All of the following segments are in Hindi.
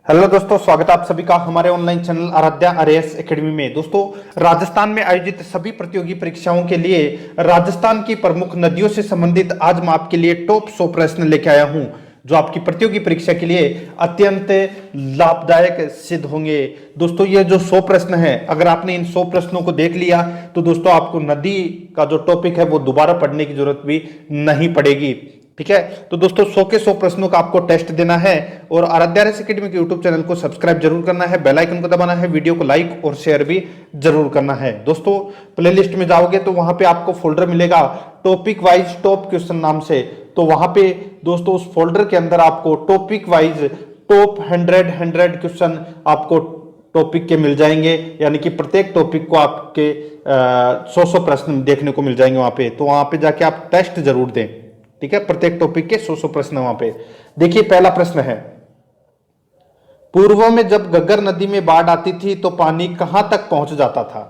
हेलो दोस्तों, स्वागत है आप सभी का हमारे online channel Aradhya RAS academy में। दोस्तों, राजस्थान में आयोजित सभी प्रतियोगी परीक्षाओं के लिए राजस्थान की प्रमुख नदियों से संबंधित आज मैं आपके लिए टॉप 100 प्रश्न लेके आया हूं, जो आपकी प्रतियोगी परीक्षा के लिए अत्यंत लाभदायक सिद्ध होंगे। दोस्तों, ये जो 100 प्रश्न हैं, अगर आपने इन 100 प्रश्नों को देख लिया तो दोस्तों आपको नदी का जो टॉपिक है वो दोबारा पढ़ने की जरूरत भी नहीं पड़ेगी। ठीक है, तो दोस्तों 100 के 100 प्रश्नों का आपको टेस्ट देना है और आराध्या आरएएस एकेडमी के यूट्यूब चैनल को सब्सक्राइब जरूर करना है, बेल आइकन को दबाना है, वीडियो को लाइक और शेयर भी जरूर करना है। दोस्तों, प्लेलिस्ट में जाओगे तो वहां पे आपको फोल्डर मिलेगा टॉपिक वाइज टॉप क्वेश्चन नाम से। तो वहां पे दोस्तों उस फोल्डर के अंदर आपको टॉपिक वाइज टॉप 100 क्वेश्चन आपको टॉपिक के मिल जाएंगे, यानी कि प्रत्येक टॉपिक को आपके 100 प्रश्न देखने को मिल जाएंगे वहां पे। तो वहां पे जाके आप टेस्ट जरूर दें। ठीक है, प्रत्येक टॉपिक के 100 प्रश्न वहां पे। देखिए, पहला प्रश्न है, पूर्व में जब घग्गर नदी में बाढ़ आती थी तो पानी कहां तक पहुंच जाता था?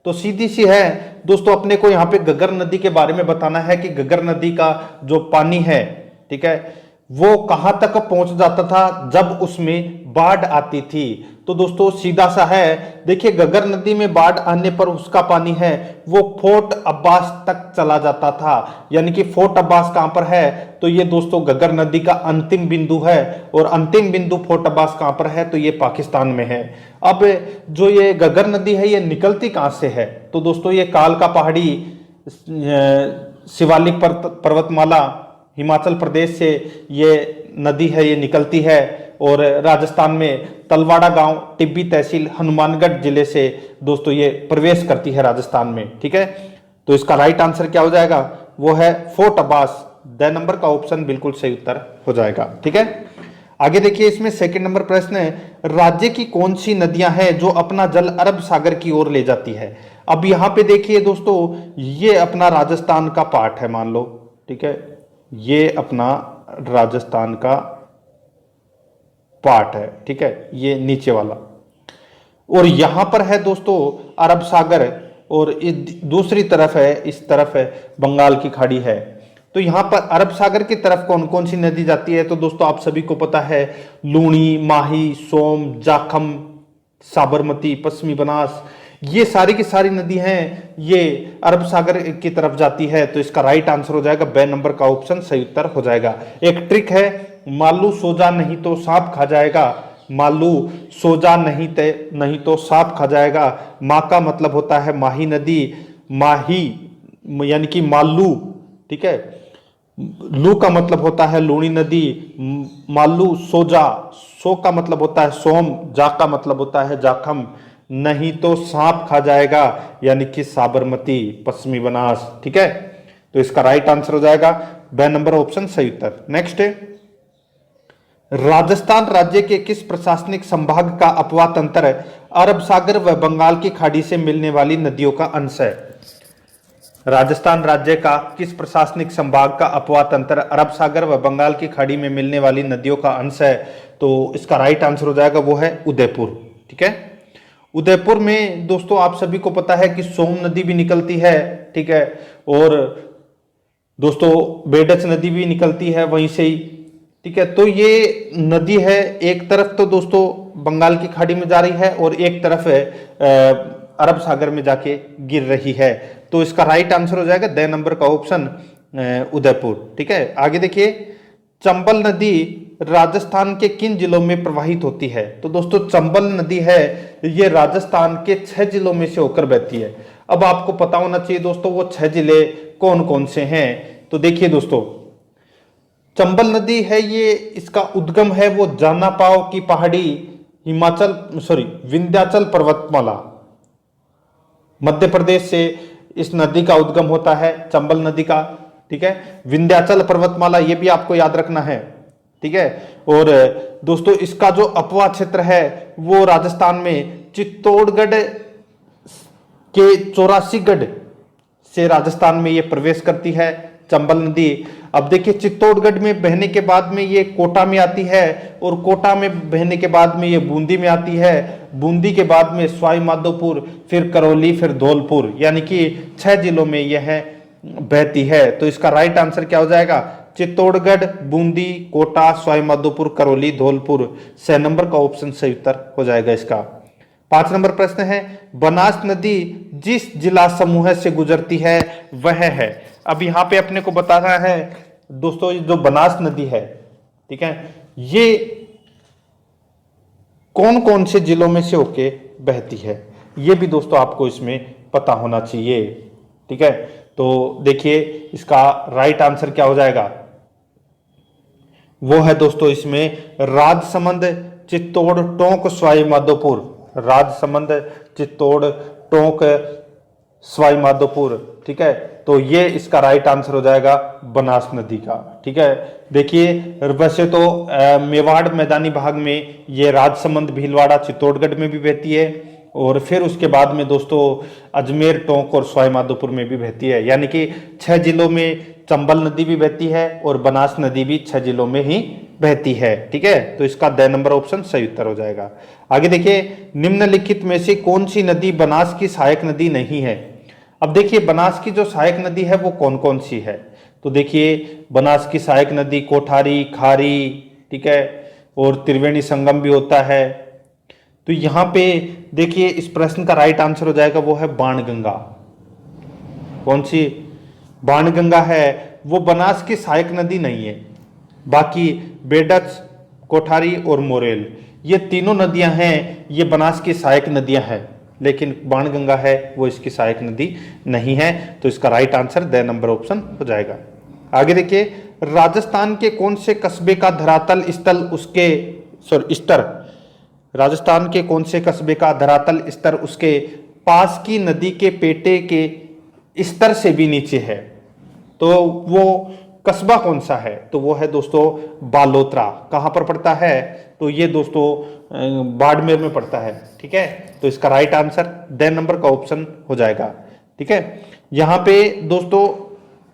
तो सीधी सी है दोस्तों, अपने को यहां पे घग्गर नदी के बारे में बताना है कि घग्गर नदी का जो पानी है, ठीक है, वो कहां तक पहुंच जाता था जब उसमें बाढ़ आती थी। तो दोस्तों सीधा सा है, देखिए घग्गर नदी में बाढ़ आने पर उसका पानी है वो फोर्ट अब्बास तक चला जाता था। यानी कि फोर्ट अब्बास कहां पर है? तो ये दोस्तों घग्गर नदी का अंतिम बिंदु है, और अंतिम बिंदु फोर्ट अब्बास कहां पर है? तो ये पाकिस्तान में है। अब जो ये घग्गर नदी है ये निकलती कहां से है? तो दोस्तों ये काल का पहाड़ी शिवालिक पर्वतमाला हिमाचल प्रदेश से ये नदी है, ये निकलती है, और राजस्थान में तलवाड़ा गांव टिब्बी तहसील हनुमानगढ़ जिले से दोस्तों ये प्रवेश करती है राजस्थान में। ठीक है, तो इसका राइट आंसर क्या हो जाएगा? वो है फोर्ट अब्बास। द नंबर का ऑप्शन बिल्कुल सही उत्तर हो जाएगा। ठीक है, आगे देखिए, इसमें सेकंड नंबर प्रश्न है, राज्य की कौन सी नदियां हैं जो अपना जल अरब सागर की ओर ले जाती है? अब यहां पे देखिए दोस्तों, ये अपना राजस्थान का पार्ट है, मान लो। ठीक है, ये अपना राजस्थान का पार्ट है। ठीक है, ये नीचे वाला, और यहां पर है दोस्तों अरब सागर, और दूसरी तरफ है, इस तरफ है बंगाल की खाड़ी है। तो यहां पर अरब सागर की तरफ कौन कौन सी नदी जाती है? तो दोस्तों आप सभी को पता है, लूणी, माही, सोम, जाखम, साबरमती, पश्चिमी बनास, ये सारी की सारी नदी हैं, ये अरब सागर की तरफ जाती है। तो इसका राइट आंसर हो जाएगा बे नंबर का ऑप्शन सही उत्तर हो जाएगा। एक ट्रिक है, मालू सोजा नहीं तो सांप खा जाएगा। मालू सोजा नहीं तो सांप खा जाएगा। माँ का मतलब होता है माही नदी, माही यानी कि मालू। ठीक है, लू का मतलब होता है लूणी नदी, मालू सोजा, सो का मतलब होता है सोम, जा का मतलब होता है जाखम, नहीं तो सांप खा जाएगा यानी कि साबरमती, पश्चिमी बनास। ठीक है, तो इसका राइट आंसर हो जाएगा बे नंबर ऑप्शन सही उत्तर। नेक्स्ट है, राजस्थान राज्य के किस प्रशासनिक संभाग का अपवा तंत्र अरब सागर व बंगाल की खाड़ी से मिलने वाली नदियों का अंश है? राजस्थान राज्य का किस प्रशासनिक संभाग का अपवा तंत्र अरब सागर व बंगाल की खाड़ी में मिलने वाली नदियों का अंश है? तो इसका राइट आंसर हो जाएगा वो है उदयपुर। ठीक है, उदयपुर में दोस्तों आप सभी को पता है कि सोम नदी भी निकलती है। ठीक है, और दोस्तों बेडच नदी भी निकलती है वहीं से ही। ठीक है, तो ये नदी है, एक तरफ तो दोस्तों बंगाल की खाड़ी में जा रही है और एक तरफ है अरब सागर में जाके गिर रही है। तो इसका राइट आंसर हो जाएगा द नंबर का ऑप्शन उदयपुर। ठीक है, आगे देखिए, चंबल नदी राजस्थान के किन जिलों में प्रवाहित होती है? तो दोस्तों चंबल नदी है, ये राजस्थान के 6 जिलों में से होकर बहती है। अब आपको पता होना चाहिए दोस्तों वो 6 जिले कौन कौन से हैं। तो देखिए दोस्तों, चंबल नदी है, ये इसका उद्गम है वो जाना पाव की पहाड़ी विंध्याचल पर्वतमाला, मध्य प्रदेश से इस नदी का उद्गम होता है, चंबल नदी का। ठीक है, विंध्याचल पर्वतमाला ये भी आपको याद रखना है। ठीक है, और दोस्तों इसका जो अपवा क्षेत्र है वो राजस्थान में चित्तौड़गढ़ के 84गढ़ से राजस्थान में ये प्रवेश करती है चंबल नदी। अब देखिए, चित्तौड़गढ़ में बहने के बाद में ये कोटा में आती है, और कोटा में बहने के बाद में ये बूंदी में आती है, बूंदी के बाद में सवाई माधोपुर, फिर करौली, फिर धौलपुर, यानी कि 6 जिलों में यह बहती है। तो इसका राइट आंसर क्या हो जाएगा? चित्तौड़गढ़, बूंदी, कोटा, सवाई माधोपुर, करौली, धौलपुर। 6 नंबर का ऑप्शन सही उत्तर हो जाएगा इसका। 5 नंबर प्रश्न है, बनास नदी जिस जिला समूह से गुजरती है वह है। अब यहाँ पे अपने को बताना है दोस्तों, जो बनास नदी है, ठीक है, ये कौन कौन से जिलों में से होके बहती है, ये भी दोस्तों आपको इसमें पता होना चाहिए। ठीक है, तो देखिए इसका राइट आंसर क्या हो जाएगा, वो है दोस्तों इसमें राजसमंद, चित्तौड़, टोंक, सवाई माधोपुर। राजसमंद, चित्तौड़, टोंक, सवाई माधोपुर। ठीक है, तो ये इसका राइट आंसर हो जाएगा बनास नदी का। ठीक है, देखिए वैसे तो मेवाड़ मैदानी भाग में ये राजसमंद, भीलवाड़ा, चित्तौड़गढ़ में भी बहती है, और फिर उसके बाद में दोस्तों अजमेर, टोंक और सवाई माधोपुर में भी बहती है। यानी कि 6 जिलों में चंबल नदी भी बहती है और बनास नदी भी 6 जिलों में ही बहती है। ठीक है, तो इसका द नंबर ऑप्शन सही उत्तर हो जाएगा। आगे देखिए, निम्नलिखित में से कौन सी नदी बनास की सहायक नदी नहीं है। अब देखिए बनास की जो सहायक नदी है वो कौन कौन सी है, तो देखिए बनास की सहायक नदी कोठारी, खारी, ठीक है, और त्रिवेणी संगम भी होता है। तो यहां पे देखिए इस प्रश्न का राइट आंसर हो जाएगा, वो है बाणगंगा। कौन सी? बाणगंगा है, वो बनास की सहायक नदी नहीं है। बाकी बेडच, कोठारी और मोरेल, ये तीनों नदियां हैं, ये बनास की सहायक नदियां हैं, लेकिन बाणगंगा है वो इसकी सहायक नदी नहीं है। तो इसका right answer the number option हो जाएगा। आगे देखिए, राजस्थान के कौन से कस्बे का धरातल स्थल उसके स्तर, राजस्थान के कौन से कस्बे का धरातल स्तर उसके पास की नदी के पेटे के स्तर से भी नीचे है, तो वो कस्बा कौन सा है, तो वो है दोस्तों बालोतरा। कहां पर पड़ता है, तो ये दोस्तों बाड़मेर में पड़ता है। ठीक है, तो इसका राइट आंसर द नंबर का ऑप्शन हो जाएगा। ठीक है, यहां पे दोस्तों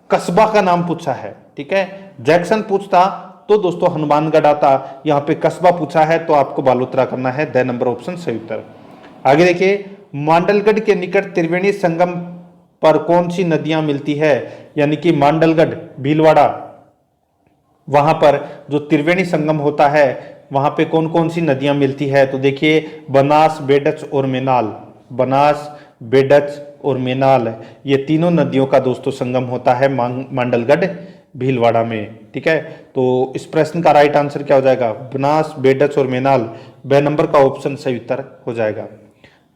कस्बा का नाम पूछा है। ठीक है, जैक्सन पूछता तो दोस्तों हनुमानगढ़ आता, यहाँ पे कस्बा पूछा है तो आपको बालोतरा करना है, द नंबर ऑप्शन सही उत्तर। आगे देखिए, मांडलगढ़ के निकट त्रिवेणी संगम पर कौन सी नदियां मिलती है, यानी कि मांडलगढ़, भीलवाड़ा, वहां पर जो त्रिवेणी संगम होता है वहां पे कौन कौन सी नदियां मिलती है, तो देखिए बनास, बेडच और मेनाल। बनास, बेडच और मेनाल, ये तीनों नदियों का दोस्तों संगम होता है मांडलगढ़, भीलवाड़ा में। ठीक है, तो इस प्रश्न का राइट आंसर क्या हो जाएगा, बनास, बेडच और मेनाल। ब नंबर का ऑप्शन सही उत्तर हो जाएगा।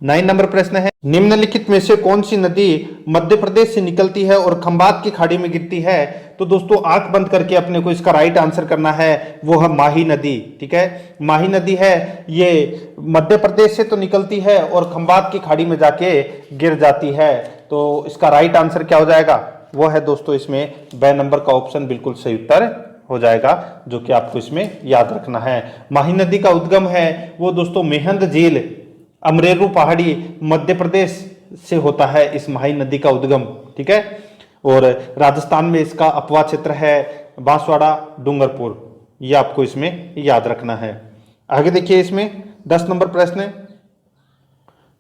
9 नंबर प्रश्न है, निम्नलिखित में से कौन सी नदी मध्य प्रदेश से निकलती है और खंबात की खाड़ी में गिरती है, तो दोस्तों आंख बंद करके अपने को इसका राइट आंसर करना है, वो है माही नदी। ठीक है, माही नदी है, ये मध्य प्रदेश से तो निकलती है और खंबात की खाड़ी में जाके गिर जाती है। तो इसका राइट आंसर क्या हो जाएगा, वो है दोस्तों इसमें ब नंबर का ऑप्शन बिल्कुल सही उत्तर हो जाएगा, जो कि आपको इसमें याद रखना है। माही नदी का उद्गम है वो दोस्तों मेहंद झील, अमरेरू पहाड़ी, मध्य प्रदेश से होता है इस माही नदी का उद्गम। ठीक है, और राजस्थान में इसका अपवा क्षेत्र है बांसवाड़ा, डूंगरपुर, ये आपको इसमें याद रखना है। आगे देखिए, इसमें 10 नंबर प्रश्न है,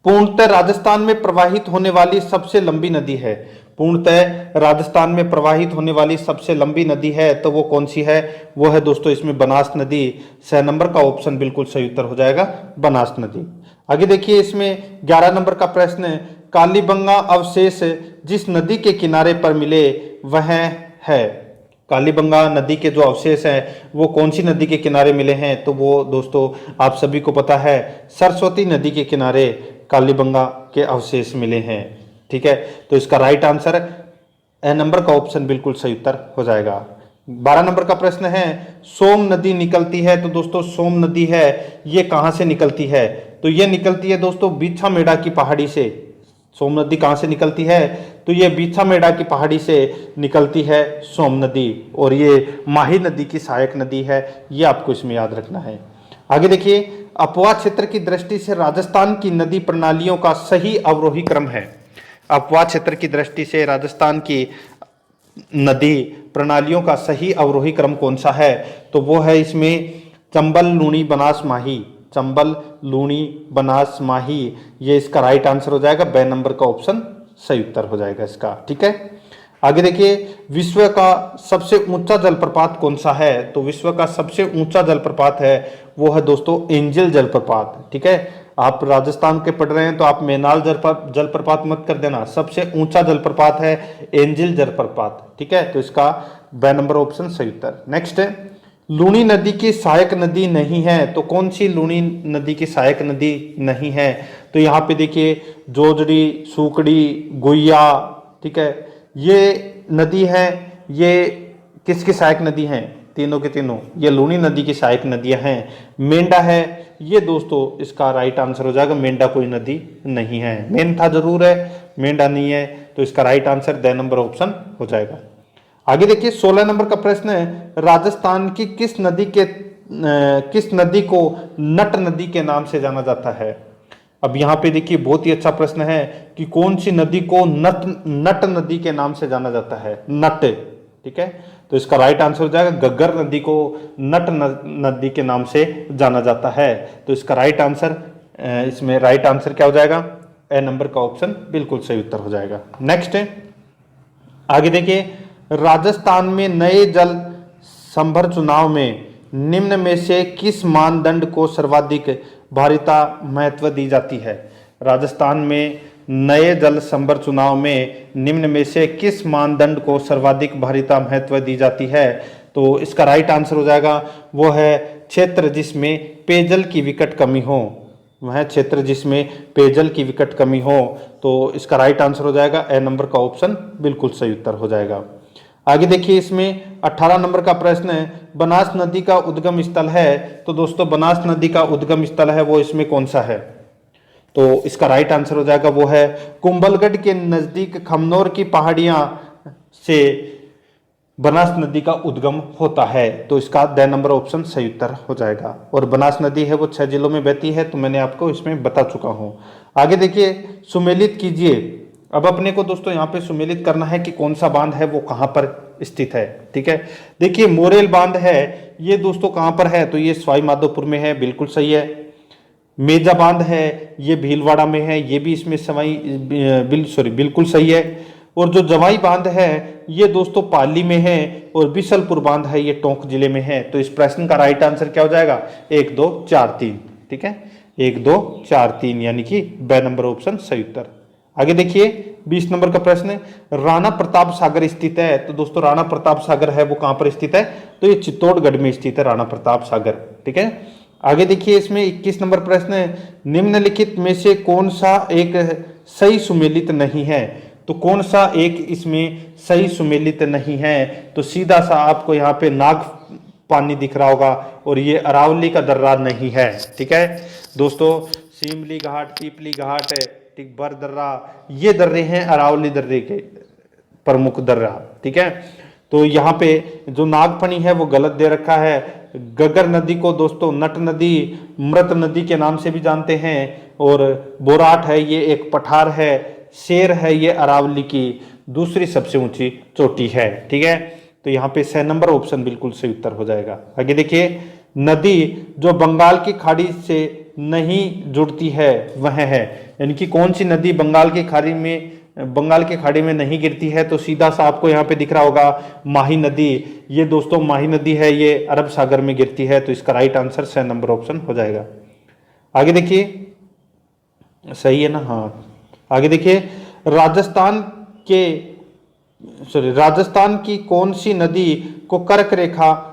पूर्णतः राजस्थान में प्रवाहित होने वाली सबसे लंबी नदी है। पूर्णतः राजस्थान में प्रवाहित होने वाली सबसे लंबी नदी है, तो वो कौन सी है, वो है दोस्तों इसमें बनास नदी। 6 नंबर का ऑप्शन बिल्कुल सही उत्तर हो जाएगा, बनास नदी। आगे देखिए, इसमें 11 नंबर का प्रश्न है, कालीबंगा अवशेष जिस नदी के किनारे पर मिले वह है। कालीबंगा नदी के जो अवशेष हैं वो कौन सी नदी के किनारे मिले हैं, तो वो दोस्तों आप सभी को पता है, सरस्वती नदी के किनारे कालीबंगा के अवशेष मिले हैं। ठीक है, तो इसका राइट आंसर ए नंबर का ऑप्शन बिल्कुल सही उत्तर हो जाएगा। 12 नंबर का प्रश्न है, सोम नदी निकलती है, तो दोस्तों सोम नदी है ये कहां से निकलती है, तो ये निकलती है दोस्तों बीछा मेड़ा की पहाड़ी से। सोम नदी कहां से निकलती है, तो ये बीछा मेड़ा की पहाड़ी से निकलती है सोम नदी, और ये माही नदी की सहायक नदी है, ये आपको इसमें याद रखना है। आगे देखिए, अपवा क्षेत्र की दृष्टि से राजस्थान की नदी प्रणालियों का सही अवरोही क्रम है। अपवा क्षेत्र की दृष्टि से राजस्थान की नदी प्रणालियों का सही अवरोही क्रम कौन सा है, तो वो है इसमें चंबल, लूणी, बनास, माही। चंबल, लूणी, बनास, माही, ये इसका राइट आंसर हो जाएगा, ब नंबर का ऑप्शन सही उत्तर हो जाएगा इसका। ठीक है, आगे देखिए, विश्व का सबसे ऊंचा जलप्रपात कौन सा है? तो विश्व का सबसे ऊंचा जलप्रपात है वो है दोस्तों एंजल जलप्रपात। ठीक है, आप राजस्थान के पढ़ रहे हैं तो आप मेनाल जलप्रपात मत कर देना, सबसे ऊंचा जलप्रपात है एंजल जलप्रपात। ठीक है, तो इसका ब नंबर ऑप्शन सही उत्तर। नेक्स्ट है, लूणी नदी की सहायक नदी नहीं है, तो कौन सी लूणी नदी की सहायक नदी नहीं है? तो यहाँ पे देखिए जोजड़ी, सूकड़ी, गुइया, ठीक है, ये नदी है, ये किसकी सहायक नदी हैं? तीनों के तीनों ये लूणी नदी की सहायक नदियां हैं। मेंढा है ये दोस्तों, इसका राइट आंसर हो जाएगा, मेंढा कोई नदी नहीं है। मेन था जरूर है, मेंढा नहीं है, तो इसका right answer the number option हो जाएगा। आगे देखिए 16 नंबर का प्रश्न है, राजस्थान की किस नदी को नट नदी के नाम से जाना जाता है? अब यहाँ पे देखिए बहुत ही अच्छा प्रश्न है कि कौन सी नदी को नट नदी के नाम से जाना जाता है? नट। ठीक है, तो इसका राइट आंसर हो जाएगा घग्गर नदी को नट नदी के नाम से जाना जाता है। तो इसका राइट आंसर, इसमें राइट आंसर क्या हो जाएगा? ए नंबर का ऑप्शन बिल्कुल सही उत्तर हो जाएगा। नेक्स्ट है, आगे देखिए, राजस्थान में नए जल संभर चुनाव में निम्न में से किस मानदंड को सर्वाधिक भारिता महत्व दी जाती है? राजस्थान में नए जल संभर चुनाव में निम्न में से किस मानदंड को सर्वाधिक भारिता महत्व दी जाती है? तो इसका राइट आंसर हो जाएगा वो है क्षेत्र जिसमें पेयजल की विकट कमी हो। वह क्षेत्र जिसमें पेयजल की विकट कमी हो, तो इसका राइट आंसर हो जाएगा ए नंबर का ऑप्शन बिल्कुल सही उत्तर हो जाएगा। आगे देखिए, इसमें 18 नंबर का प्रश्न है, बनास नदी का उद्गम स्थल है, तो दोस्तों बनास नदी का उद्गम स्थल है वो इसमें कौन सा है? तो इसका राइट आंसर हो जाएगा वो है कुंभलगढ़ के नजदीक खमनोर की पहाड़ियां से बनास नदी का उद्गम होता है। तो इसका द नंबर ऑप्शन सही उत्तर हो जाएगा। और बनास नदी है वो 6 जिलों में बहती है, तो मैंने आपको इसमें बता चुका हूं। आगे देखिए, सुमेलित कीजिए। अब अपने को दोस्तों यहाँ पे सुमेलित करना है कि कौन सा बांध है वो कहाँ पर स्थित है। ठीक है, देखिए मोरेल बांध है ये दोस्तों कहाँ पर है? तो ये सवाई माधोपुर में है, बिल्कुल सही है। मेजा बांध है ये भीलवाड़ा में है, ये भी इसमें बिल्कुल सही है। और जो जवाई बांध है ये दोस्तों पाली में है, और बिशलपुर बांध है ये टोंक जिले में है। तो इस प्रश्न का राइट आंसर क्या हो जाएगा? 1 2 4 3। ठीक है, 1 2 4 3 यानी कि ब नंबर ऑप्शन सही उत्तर। आगे देखिए 20 नंबर का प्रश्न है, राणा प्रताप सागर स्थित है, तो दोस्तों राणा प्रताप सागर है वो कहां पर स्थित है? तो ये चित्तौड़गढ़ में स्थित है राणा प्रताप सागर। ठीक है, आगे देखिए इसमें 21 नंबर प्रश्न है, निम्नलिखित में से कौन सा एक सही सुमेलित नहीं है? तो कौन सा एक इसमें सही सुमेलित नहीं है? तो सीधा सा आपको यहाँ पे नाग पानी दिख रहा होगा, और ये अरावली का दर्रा नहीं है। ठीक है दोस्तों, सीमली घाट, पीपली घाट, टिब्बर दर्रा, ये दर्रे हैं अरावली दर्रे के प्रमुख दर्रा। ठीक है, तो यहाँ पे जो नागफनी है वो गलत दे रखा है। गगर नदी को दोस्तों नट नदी, मृत नदी के नाम से भी जानते हैं, और बोराट है ये एक पठार है, शेर है ये अरावली की दूसरी सबसे ऊंची चोटी है। ठीक है, तो यहाँ पे 6 नंबर ऑप्शन बिल्कुल सही उत्तर हो जाएगा। आगे देखिए, नदी जो बंगाल की खाड़ी से नहीं जुड़ती है वह है, यानी कि कौन सी नदी बंगाल की खाड़ी में नहीं गिरती है? तो सीधा सा आपको यहाँ पे दिख रहा होगा माही नदी, ये दोस्तों माही नदी है, ये अरब सागर में गिरती है। तो इसका राइट आंसर 6 नंबर ऑप्शन हो जाएगा। आगे देखिए, सही है ना? हाँ, आगे देखिए, राजस्थान की कौन सी नदी को कर्क रेखा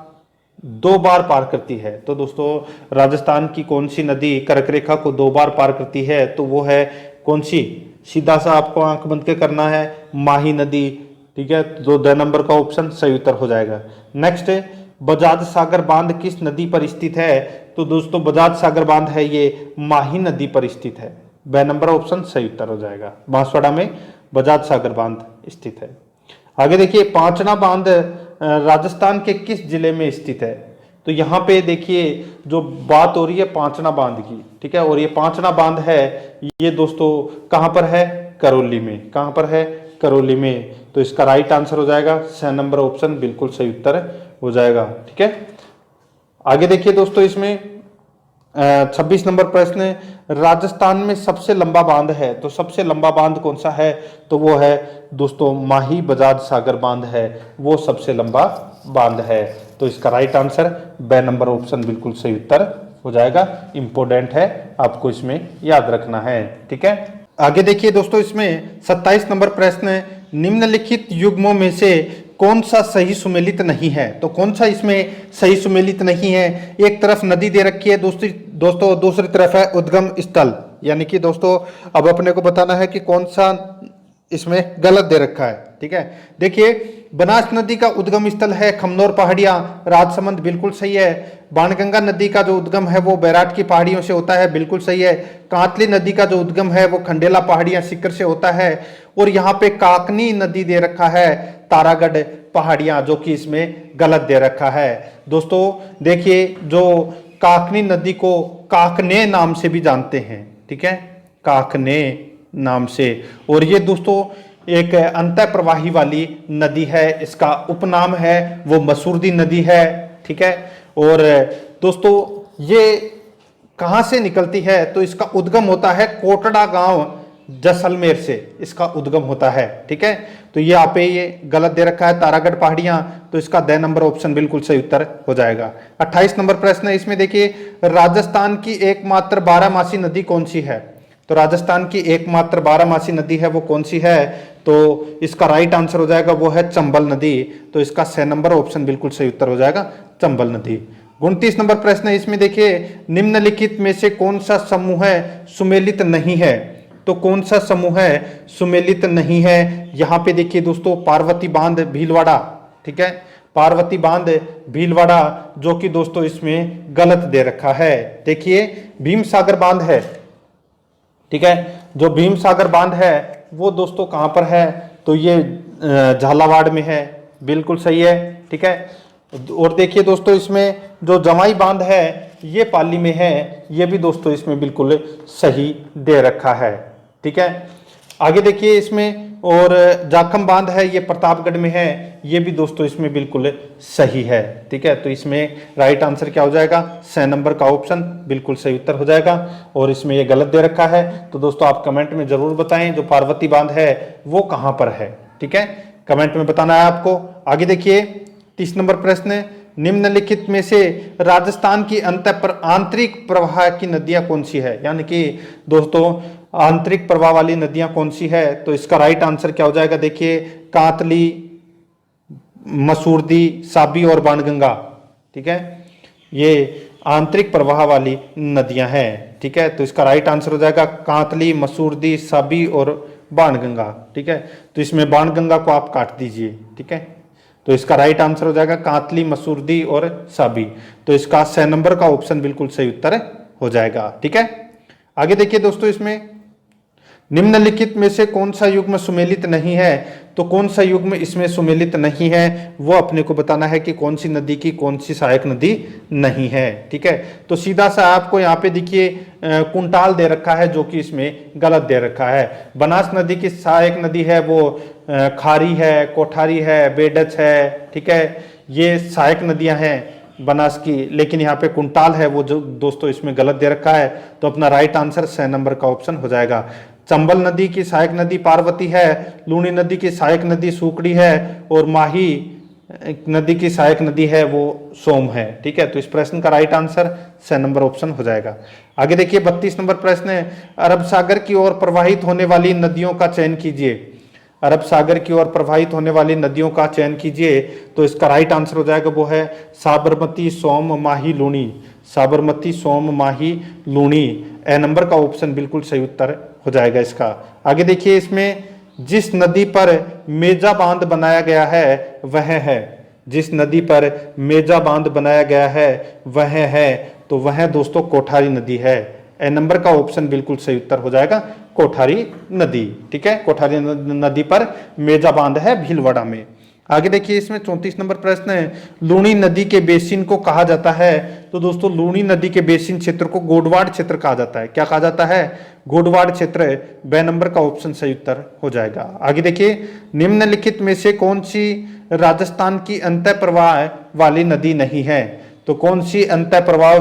2 बार पार करती है? तो दोस्तों राजस्थान की कौन सी नदी कर्क रेखा को 2 बार पार करती है? तो वो है कौन सी? सीधा सा आपको आंख बंद के करना है, माही नदी। ठीक है, तो द नंबर का ऑप्शन सही उत्तर हो जाएगा। नेक्स्ट है, बजाज सागर बांध किस नदी पर स्थित है? तो दोस्तों बजाज सागर बांध है ये माही नदी पर स्थित है। ब नंबर ऑप्शन सही उत्तर हो जाएगा। बांसवाड़ा में बजाज सागर बांध स्थित है। आगे देखिए, पांचना बांध राजस्थान के किस जिले में स्थित है? तो यहाँ पे देखिए जो बात हो रही है पांचना बांध की। ठीक है, और ये पांचना बांध है ये दोस्तों कहाँ पर है? करौली में। कहाँ पर है? करौली में। तो इसका राइट आंसर हो जाएगा 6 नंबर ऑप्शन बिल्कुल सही उत्तर हो जाएगा। ठीक है, आगे देखिए दोस्तों, इसमें 26 नंबर प्रश्न, राजस्थान में सबसे लंबा बांध है, तो सबसे लंबा बांध कौन सा है? तो वो है दोस्तों माही बजाज सागर बांध है, वो सबसे लंबा बांध है। तो इसका राइट आंसर ब नंबर ऑप्शन बिल्कुल सही उत्तर हो जाएगा। इंपॉर्टेंट है, आपको इसमें याद रखना है। ठीक है, आगे देखिए दोस्तों, इसमें 27 नंबर प्रश्न है, निम्नलिखित युग्मों में से कौन सा सही सुमेलित नहीं है? तो कौन सा इसमें सही सुमेलित नहीं है? एक तरफ नदी दे रखी है दोस्तों, दूसरी तरफ है उद्गम स्थल, यानी कि दोस्तों अब अपने को बताना है कि कौन सा इसमें गलत दे रखा है। ठीक है, देखिए बनास नदी का उद्गम स्थल है खमनोर पहाड़ियां, राजसमंद, बिल्कुल सही है। बाणगंगा नदी का जो उद्गम है वो बैराट की पहाड़ियों से होता है, बिल्कुल सही है। कांतली नदी का जो उद्गम है वो खंडेला पहाड़ियां सीकर से होता है। और यहाँ पे काकनी नदी दे रखा है तारागढ़ पहाड़ियां, जो कि इसमें गलत दे रखा है। दोस्तों देखिए, जो काकनी नदी को काकने नाम से भी जानते हैं, ठीक है, काकने नाम से। और ये दोस्तों एक अंतः प्रवाही वाली नदी है, इसका उपनाम है वो मसूरदी नदी है। ठीक है, और दोस्तों ये कहां से निकलती है? तो इसका उद्गम होता है कोटड़ा गांव जैसलमेर से, इसका उद्गम होता है। ठीक है, तो ये आप ये गलत दे रखा है तारागढ़ पहाड़ियां, तो इसका द नंबर ऑप्शन बिल्कुल सही उत्तर हो जाएगा। 28 नंबर प्रश्न है, इसमें देखिए राजस्थान की एकमात्र बारहमासी नदी कौन सी है? तो राजस्थान की एकमात्र बारहमासी नदी है वो कौन सी है? तो इसका राइट आंसर हो जाएगा वो है चंबल नदी, तो इसका 6 नंबर ऑप्शन बिल्कुल सही उत्तर हो जाएगा, चंबल नदी। 29 नंबर प्रश्न है, इसमें देखिए निम्नलिखित में से कौन सा समूह सुमेलित नहीं है? तो कौन सा समूह सुमेलित नहीं है? यहाँ पे देखिए दोस्तों पार्वती बांध भीलवाड़ा, ठीक है, पार्वती बांध भीलवाड़ा, जो कि दोस्तों इसमें गलत दे रखा है। देखिए भीम सागर बांध है, ठीक है, जो भीम सागर बांध है वो दोस्तों कहां पर है? तो ये झालावाड़ में है, बिल्कुल सही है। ठीक है, और देखिए दोस्तों इसमें जो जमाई बांध है ये पाली में है, ये भी दोस्तों इसमें बिल्कुल सही दे रखा है। ठीक है, आगे देखिए इसमें और जाखम बांध है ये प्रतापगढ़ में है, ये भी दोस्तों इसमें बिल्कुल सही है। ठीक है, तो इसमें राइट आंसर क्या हो जाएगा? 6 नंबर का ऑप्शन बिल्कुल सही उत्तर हो जाएगा, और इसमें ये गलत दे रखा है। तो दोस्तों आप कमेंट में जरूर बताएं जो पार्वती बांध है वो कहां पर है। ठीक है, कमेंट में बताना है आपको। आगे देखिए 30 नंबर प्रश्न, निम्नलिखित में से राजस्थान की आंतरिक प्रवाह की नदियां कौन सी है? यानी कि दोस्तों आंतरिक प्रवाह वाली नदियां कौन सी है? तो इसका राइट आंसर क्या हो जाएगा? देखिए कांतली, मसूरदी, साबी और बाणगंगा। ठीक है, ये आंतरिक प्रवाह वाली नदियां हैं। ठीक है, तो इसका राइट आंसर हो जाएगा कांतली, मसूरदी, साबी और बाणगंगा। ठीक है, तो इसमें बाणगंगा को आप काट दीजिए। ठीक है, तो इसका राइट आंसर हो जाएगा कांतली, मसूरदी और साबी, तो इसका 6 नंबर का ऑप्शन बिल्कुल सही उत्तर हो जाएगा। ठीक है, आगे देखिए दोस्तों इसमें निम्नलिखित में से कौन सा युग्म सुमेलित नहीं है? तो कौन सा युग्म इसमें सुमेलित नहीं है वो अपने को बताना है कि कौन सी नदी की कौन सी सहायक नदी नहीं है। ठीक है, तो सीधा सा आपको यहाँ पे देखिए कुंटाल दे रखा है जो कि इसमें गलत दे रखा है। बनास नदी की सहायक नदी है वो खारी है, कोठारी है, बेडच है। ठीक है, ये सहायक नदियां हैं बनास की, लेकिन यहाँ पे कुंटाल है वो जो दोस्तों इसमें गलत दे रखा है, तो अपना राइट आंसर 6 नंबर का ऑप्शन हो जाएगा। चंबल नदी की सहायक नदी पार्वती है, लूणी नदी की सहायक नदी सूकड़ी है, और माही नदी की सहायक नदी है वो सोम है। ठीक है, तो इस प्रश्न का राइट आंसर 6 नंबर ऑप्शन हो जाएगा। आगे देखिए 32 नंबर प्रश्न है, अरब सागर की ओर प्रवाहित होने वाली नदियों का चयन कीजिए। अरब सागर की ओर प्रवाहित होने वाली नदियों का चयन कीजिए, तो इसका राइट आंसर हो जाएगा वो है साबरमती, सोम, माही, लूणी। साबरमती, सोम, माही, लूणी, ए नंबर का ऑप्शन बिल्कुल सही उत्तर हो जाएगा इसका। आगे देखिए इसमें जिस नदी पर मेजा बांध बनाया गया है वह है, जिस नदी पर मेजा बांध बनाया गया है वह है, तो वह दोस्तों कोठारी नदी है। ए नंबर का ऑप्शन बिल्कुल सही उत्तर हो जाएगा कोठारी नदी। ठीक है, कोठारी नदी पर मेजा बांध है भीलवाड़ा में। आगे देखिए इसमें 34 नंबर प्रश्न है, लूणी नदी के बेसिन को कहा जाता है? तो दोस्तों लूणी नदी के बेसिन क्षेत्र को गोडवाड़ क्षेत्र कहा जाता है। क्या कहा जाता है? गोडवाड़ क्षेत्र। बे नंबर का ऑप्शन सही उत्तर हो जाएगा। आगे देखिए निम्नलिखित में से कौन सी राजस्थान की अंतः प्रवाह वाली नदी नहीं है? तो कौन सी अंतः प्रवाह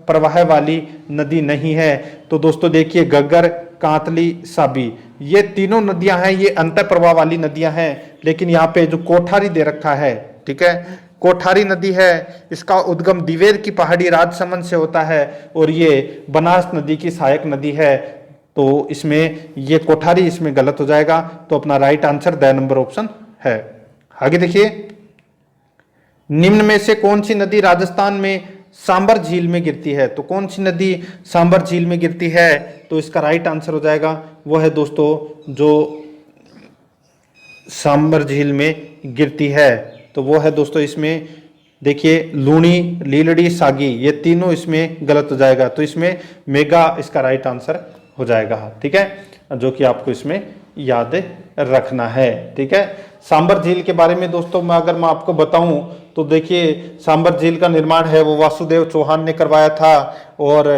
प्रवाह वाली नदी नहीं है। तो दोस्तों देखिए घग्गर, कांतली, साबी, ये तीनों नदियां हैं, ये अंतर प्रवाह वाली नदियां हैं। लेकिन यहाँ पे जो कोठारी दे रखा है, ठीक है, कोठारी नदी है, इसका उद्गम दिवेर की पहाड़ी राजसमंद से होता है और ये बनास नदी की सहायक नदी है। तो इसमें ये कोठारी इसमें गलत हो जाएगा। तो अपना right answer the number option है। आगे देखिए, निम्न में से कौन सी नदी राजस्थान में सांबर झील में गिरती है? तो कौन सी नदी सांबर झील में गिरती है? तो इसका राइट आंसर हो जाएगा वो है दोस्तों जो सांबर झील में गिरती है, तो वो है दोस्तों इसमें देखिए लूणी, लीलड़ी, सागी, ये तीनों इसमें गलत हो जाएगा। तो इसमें मेगा इसका राइट आंसर हो जाएगा, ठीक है, जो कि आपको इसमें याद रखना है, ठीक है। सांबर झील के बारे में दोस्तों अगर मैं आपको बताऊं तो देखिए सांबर झील का निर्माण है वो वासुदेव चौहान ने करवाया था। और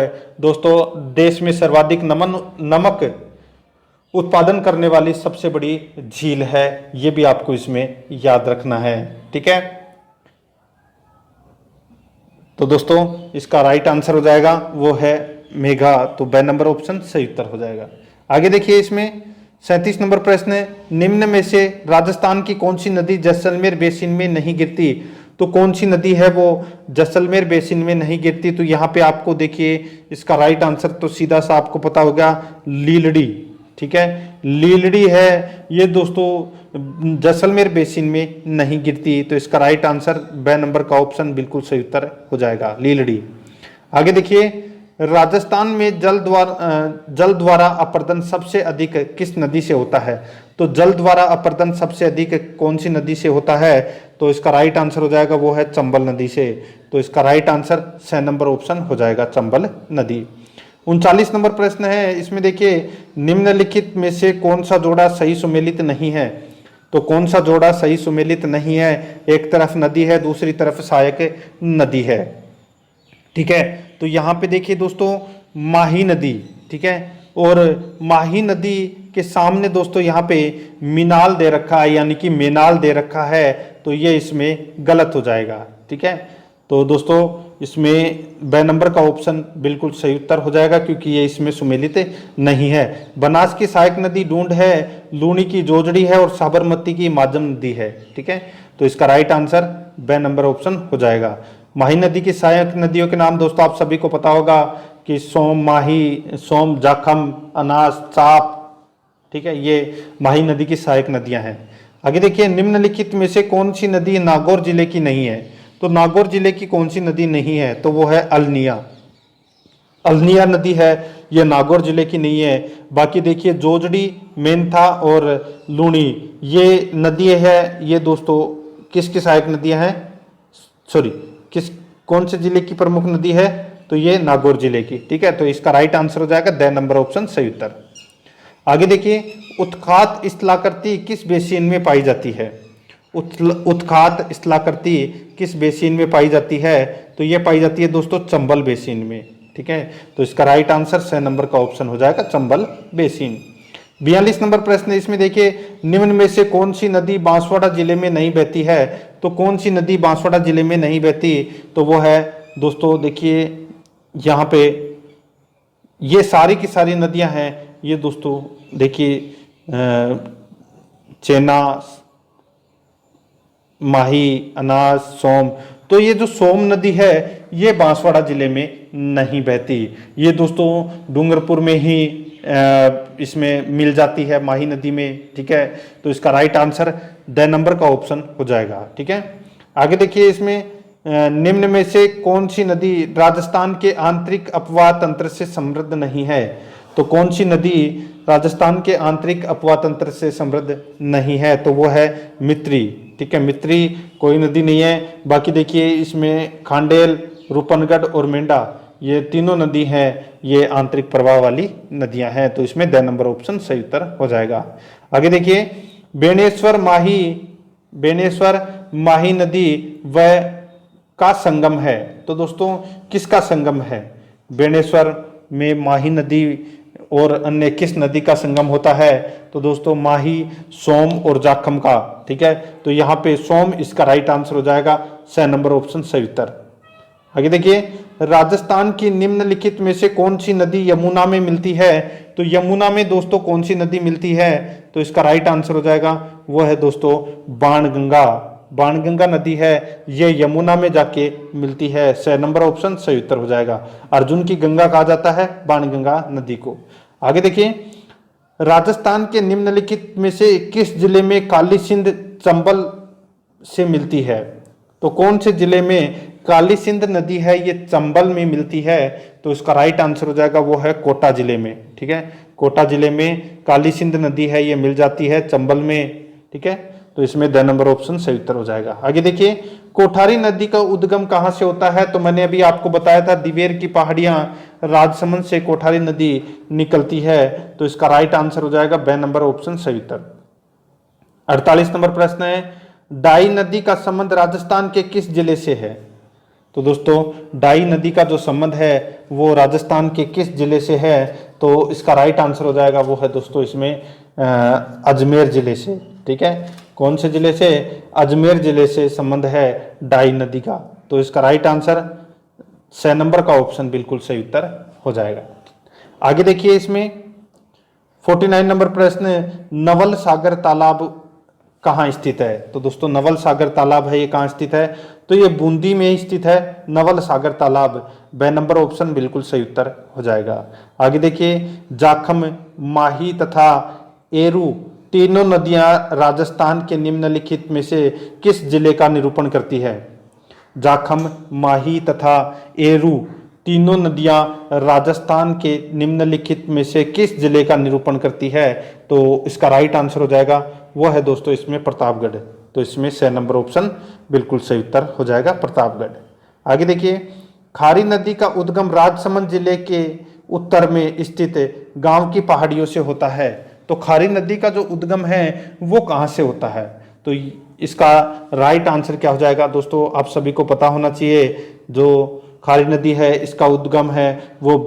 दोस्तों देश में सर्वाधिक नमक उत्पादन करने वाली सबसे बड़ी झील है, ये भी आपको इसमें याद रखना है, ठीक है। तो दोस्तों इसका राइट आंसर हो जाएगा वो है मेघा। तो ब नंबर ऑप्शन सही उत्तर हो जाएगा। आगे देखिए, इसमें 37 नंबर प्रश्न है, निम्न में से राजस्थान की कौन सी नदी जैसलमेर बेसिन में नहीं गिरती? तो कौन सी नदी है वो जैसलमेर बेसिन में नहीं गिरती? तो यहाँ पे आपको देखिए इसका राइट आंसर तो सीधा सा आपको पता होगा लीलड़ी, ठीक है, लीलड़ी है ये दोस्तों जैसलमेर बेसिन में नहीं गिरती। तो इसका राइट आंसर ब नंबर का ऑप्शन बिल्कुल सही उत्तर हो जाएगा, लीलड़ी। आगे देखिए, राजस्थान में जल द्वारा अपर्दन सबसे अधिक किस नदी से होता है? तो जल द्वारा अपर्दन सबसे अधिक कौन सी नदी से होता है? तो इसका राइट आंसर हो जाएगा वो है चंबल नदी से। तो इसका राइट आंसर 6 नंबर ऑप्शन हो जाएगा, चंबल नदी। 39 नंबर प्रश्न है, इसमें देखिए निम्नलिखित में से कौन सा जोड़ा सही सुमेलित नहीं है? तो कौन सा जोड़ा सही सुमेलित नहीं है? एक तरफ नदी है, दूसरी तरफ सहायक नदी है, ठीक है। तो यहाँ पे देखिए दोस्तों माही नदी, ठीक है, और माही नदी के सामने दोस्तों यहाँ पे मीनाल दे रखा है, यानी कि मेनाल दे रखा है। तो ये इसमें गलत हो जाएगा, ठीक है। तो दोस्तों इसमें ब नंबर का ऑप्शन बिल्कुल सही उत्तर हो जाएगा क्योंकि ये इसमें सुमेलित नहीं है। बनास की सहायक नदी डूंड है, लूणी की जोजड़ी है और साबरमती की माजम नदी है, ठीक है। तो इसका राइट आंसर ब नंबर ऑप्शन हो जाएगा। माही नदी की सहायक नदियों के नाम दोस्तों आप सभी को पता होगा कि सोम, माही, सोम, जाखम, अनास, चाप, ठीक है, ये माही नदी की सहायक नदियां हैं। आगे देखिए, निम्नलिखित में से कौन सी नदी नागौर जिले की नहीं है? तो नागौर जिले की कौन सी नदी नहीं है? तो वो है अल्निया। अल्निया नदी है, ये नागौर जिले की नहीं है। बाकी देखिए जोजड़ी, मेंथा और लूणी ये नदी है, ये दोस्तों किसकी सहायक नदियां हैं? सॉरी, कौन से जिले की प्रमुख नदी है? तो ये नागौर जिले की, ठीक है। तो इसका राइट आंसर हो जाएगा द नंबर ऑप्शन सही उत्तर। आगे देखिए, उत्खात स्थलाकृति किस बेसिन में पाई जाती है? उत्खात स्थलाकृति किस बेसिन में पाई जाती है? तो ये पाई जाती है दोस्तों चंबल बेसिन में, ठीक है। तो इसका राइट आंसर 6 नंबर का ऑप्शन हो जाएगा, चंबल बेसिन। 42 नंबर प्रश्न, इसमें देखिए निम्न में से कौन सी नदी बांसवाड़ा जिले में नहीं बहती है? तो कौन सी नदी बांसवाड़ा जिले में नहीं बहती? तो वो है दोस्तों देखिए यहाँ पे ये सारी की सारी नदियां हैं, ये दोस्तों देखिए चेना, माही, अनास, सोम। तो ये जो सोम नदी है ये बांसवाड़ा जिले में नहीं बहती, ये दोस्तों डूंगरपुर में ही इसमें मिल जाती है, माही नदी में, ठीक है। तो इसका राइट आंसर द नंबर का ऑप्शन हो जाएगा, ठीक है। आगे देखिए, इसमें निम्न में से कौन सी नदी राजस्थान के आंतरिक अपवाह तंत्र से समृद्ध नहीं है? तो कौन सी नदी राजस्थान के आंतरिक अपवाह तंत्र से समृद्ध नहीं है? तो वो है मित्री, ठीक है। मित्री कोई नदी नहीं है। बाकी देखिए इसमें खांडेल, रूपनगढ़ और मेंढा ये तीनों नदी हैं, ये आंतरिक प्रवाह वाली नदियां हैं। तो इसमें द नंबर ऑप्शन सही उत्तर हो जाएगा। आगे देखिए, बेणेश्वर माही नदी व का संगम है। तो दोस्तों किसका संगम है? बेणेश्वर में माही नदी और अन्य किस नदी का संगम होता है? तो दोस्तों माही, सोम और जाखम का, ठीक है। तो यहाँ पे सोम इसका राइट आंसर हो जाएगा, 6 नंबर ऑप्शन सही उत्तर। आगे देखिए, राजस्थान की निम्नलिखित में से कौन सी नदी यमुना में मिलती है? तो यमुना में दोस्तों कौन सी नदी मिलती है? तो इसका राइट आंसर हो जाएगा वो है दोस्तों बाणगंगा। बाणगंगा नदी है ये यमुना में जाके मिलती है। 6 नंबर ऑप्शन सही उत्तर हो जाएगा। अर्जुन की गंगा कहा जाता है बाणगंगा नदी को। आगे देखिए, राजस्थान के निम्नलिखित में से किस जिले में काली सिंध चंबल से मिलती है? तो कौन से जिले में काली सिंध नदी है ये चंबल में मिलती है? तो इसका राइट आंसर हो जाएगा वो है कोटा जिले में। ठीक है, कोटा जिले में काली सिंध नदी है ये मिल जाती है चंबल में। ठीक है, तो इसमें 2 नंबर ऑप्शन सही उत्तर हो जाएगा। आगे देखिए, कोठारी नदी का उद्गम कहां से होता है? तो मैंने अभी आपको बताया था दिवेर की पहाड़ियां राजसमंद से कोठारी नदी निकलती है। तो इसका राइट आंसर हो जाएगा 2 नंबर ऑप्शन सही उत्तर। 48 नंबर प्रश्न है, डाई नदी का संबंध राजस्थान के किस जिले से है? तो दोस्तों डाई नदी का जो संबंध है वो राजस्थान के किस जिले से है? तो इसका राइट आंसर हो जाएगा वो है दोस्तों इसमें अजमेर जिले से। ठीक है, कौन से जिले से? अजमेर जिले से संबंध है डाई नदी का। तो इसका राइट आंसर 6 नंबर का ऑप्शन बिल्कुल सही उत्तर हो जाएगा। आगे देखिए, इसमें 49 नंबर प्रश्न, नवल सागर तालाब कहाँ स्थित है? तो दोस्तों नवल सागर तालाब है ये कहाँ स्थित है? तो ये बूंदी में स्थित है नवल सागर तालाब। 2 नंबर ऑप्शन बिल्कुल सही उत्तर हो जाएगा। आगे देखिए, जाखम, माही तथा एरू तीनों नदियां राजस्थान के निम्नलिखित में से किस जिले का निरूपण करती है? जाखम, माही तथा एरू तीनों नदियां राजस्थान के निम्नलिखित में से किस जिले का निरूपण करती है? तो इसका राइट आंसर हो जाएगा वो है दोस्तों इसमें प्रतापगढ़। तो इसमें 6 नंबर ऑप्शन बिल्कुल सही उत्तर हो जाएगा प्रतापगढ़। आगे देखिए, खारी नदी का उद्गम राजसमंद जिले के उत्तर में स्थित गांव की पहाड़ियों से होता है। तो खारी नदी का जो उद्गम है वो कहाँ से होता है? तो इसका राइट आंसर क्या हो जाएगा? दोस्तों आप सभी को पता होना चाहिए, जो खारी नदी है इसका उद्गम है वो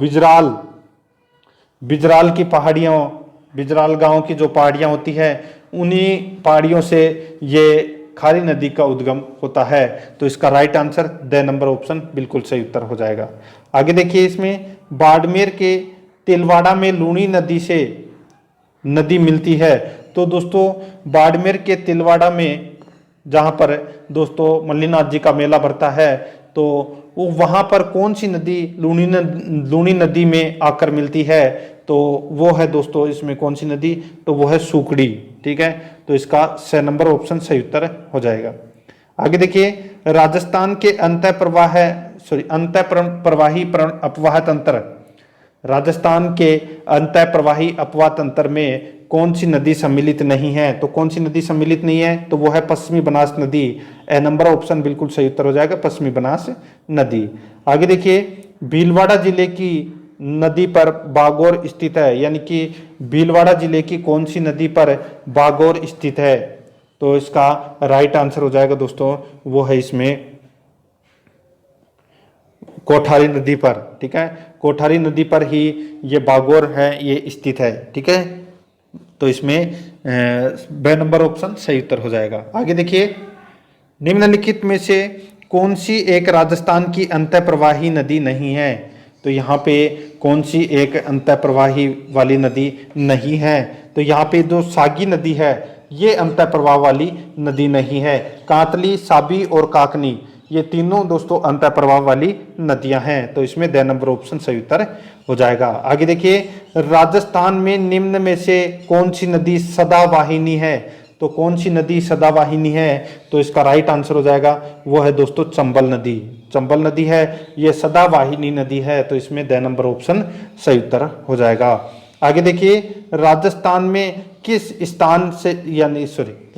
बिजराल की पहाड़ियों, बिजराल गांव की जो पहाड़ियां होती है उन्हीं पहाड़ियों से ये खारी नदी का उद्गम होता है। तो इसका राइट आंसर 2 नंबर ऑप्शन बिल्कुल सही उत्तर हो जाएगा। आगे देखिए, इसमें बाड़मेर के तिलवाड़ा में लूणी नदी से नदी मिलती है। तो दोस्तों बाड़मेर के तिलवाड़ा में जहाँ पर दोस्तों मल्लीनाथ जी का मेला भरता है तो वो वहाँ पर कौन सी नदी लूणी नदी में आकर मिलती है? तो वो है दोस्तों इसमें कौन सी नदी? तो वो है सूकड़ी। ठीक है, तो इसका 6 नंबर ऑप्शन सही उत्तर हो जाएगा। आगे देखिए, राजस्थान के अंतः प्रवाही अपवाह तंत्र, राजस्थान के अंतः प्रवाही अपवाह तंत्र में कौन सी नदी सम्मिलित नहीं है? तो कौन सी नदी सम्मिलित नहीं है? तो वो है पश्चिमी बनास नदी। ए नंबर ऑप्शन बिल्कुल सही उत्तर हो जाएगा पश्चिमी बनास नदी। आगे देखिए, भीलवाड़ा जिले की नदी पर बागोर स्थित है, यानी कि भीलवाड़ा जिले की कौन सी नदी पर बागोर स्थित है? तो इसका राइट आंसर हो जाएगा दोस्तों वो है इसमें कोठारी नदी पर। ठीक है, कोठारी नदी पर ही ये बागोर है ये स्थित है। ठीक है, तो इसमें 2 नंबर ऑप्शन सही उत्तर हो जाएगा। आगे देखिए, निम्नलिखित में से कौन सी एक राजस्थान की अंतः प्रवाही नदी नहीं है? तो यहाँ पे कौन सी एक अंतः प्रवाही वाली नदी नहीं है? तो यहाँ पे जो सागी नदी है ये अंतः प्रवाह वाली नदी नहीं है। कांतली, साबी और काकनी ये तीनों दोस्तों अंतः प्रवाह वाली नदियां हैं। तो इसमें 2 नंबर ऑप्शन सही उत्तर हो जाएगा। आगे देखिए, राजस्थान में निम्न में से कौन सी नदी सदावाहिनी है? तो कौन सी नदी सदावाहिनी है? तो इसका राइट आंसर हो जाएगा वो है दोस्तों चंबल नदी। चंबल नदी है ये सदावाहिनी नदी है। तो इसमें 2 नंबर ऑप्शन सही उत्तर हो जाएगा। आगे देखिए, राजस्थान में किस स्थान से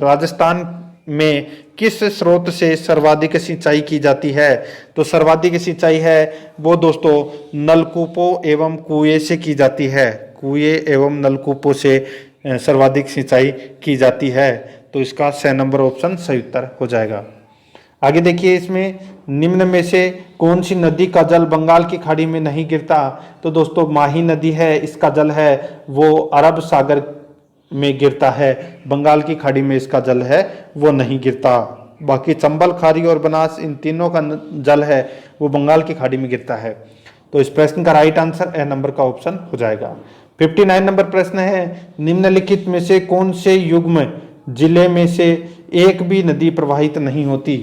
राजस्थान में किस स्रोत से सर्वाधिक सिंचाई की जाती है? तो सर्वाधिक सिंचाई है वो दोस्तों नलकूपों एवं कुएं से की जाती है। कुएं एवं नलकूपों से सर्वाधिक सिंचाई की जाती है। तो इसका 6 नंबर ऑप्शन सही उत्तर हो जाएगा। आगे देखिए, इसमें निम्न में से कौन सी नदी का जल बंगाल की खाड़ी में नहीं गिरता? तो दोस्तों माही नदी है इसका जल है वो अरब सागर में गिरता है, बंगाल की खाड़ी में इसका जल है वो नहीं गिरता। बाकी चंबल, खारी और बनास, इन तीनों का जल है वो बंगाल की खाड़ी में गिरता है। तो इस प्रश्न का राइट आंसर ए नंबर का ऑप्शन हो जाएगा। 59 नंबर प्रश्न है, निम्नलिखित में से कौन से युग्म जिले में से एक भी नदी प्रवाहित नहीं होती?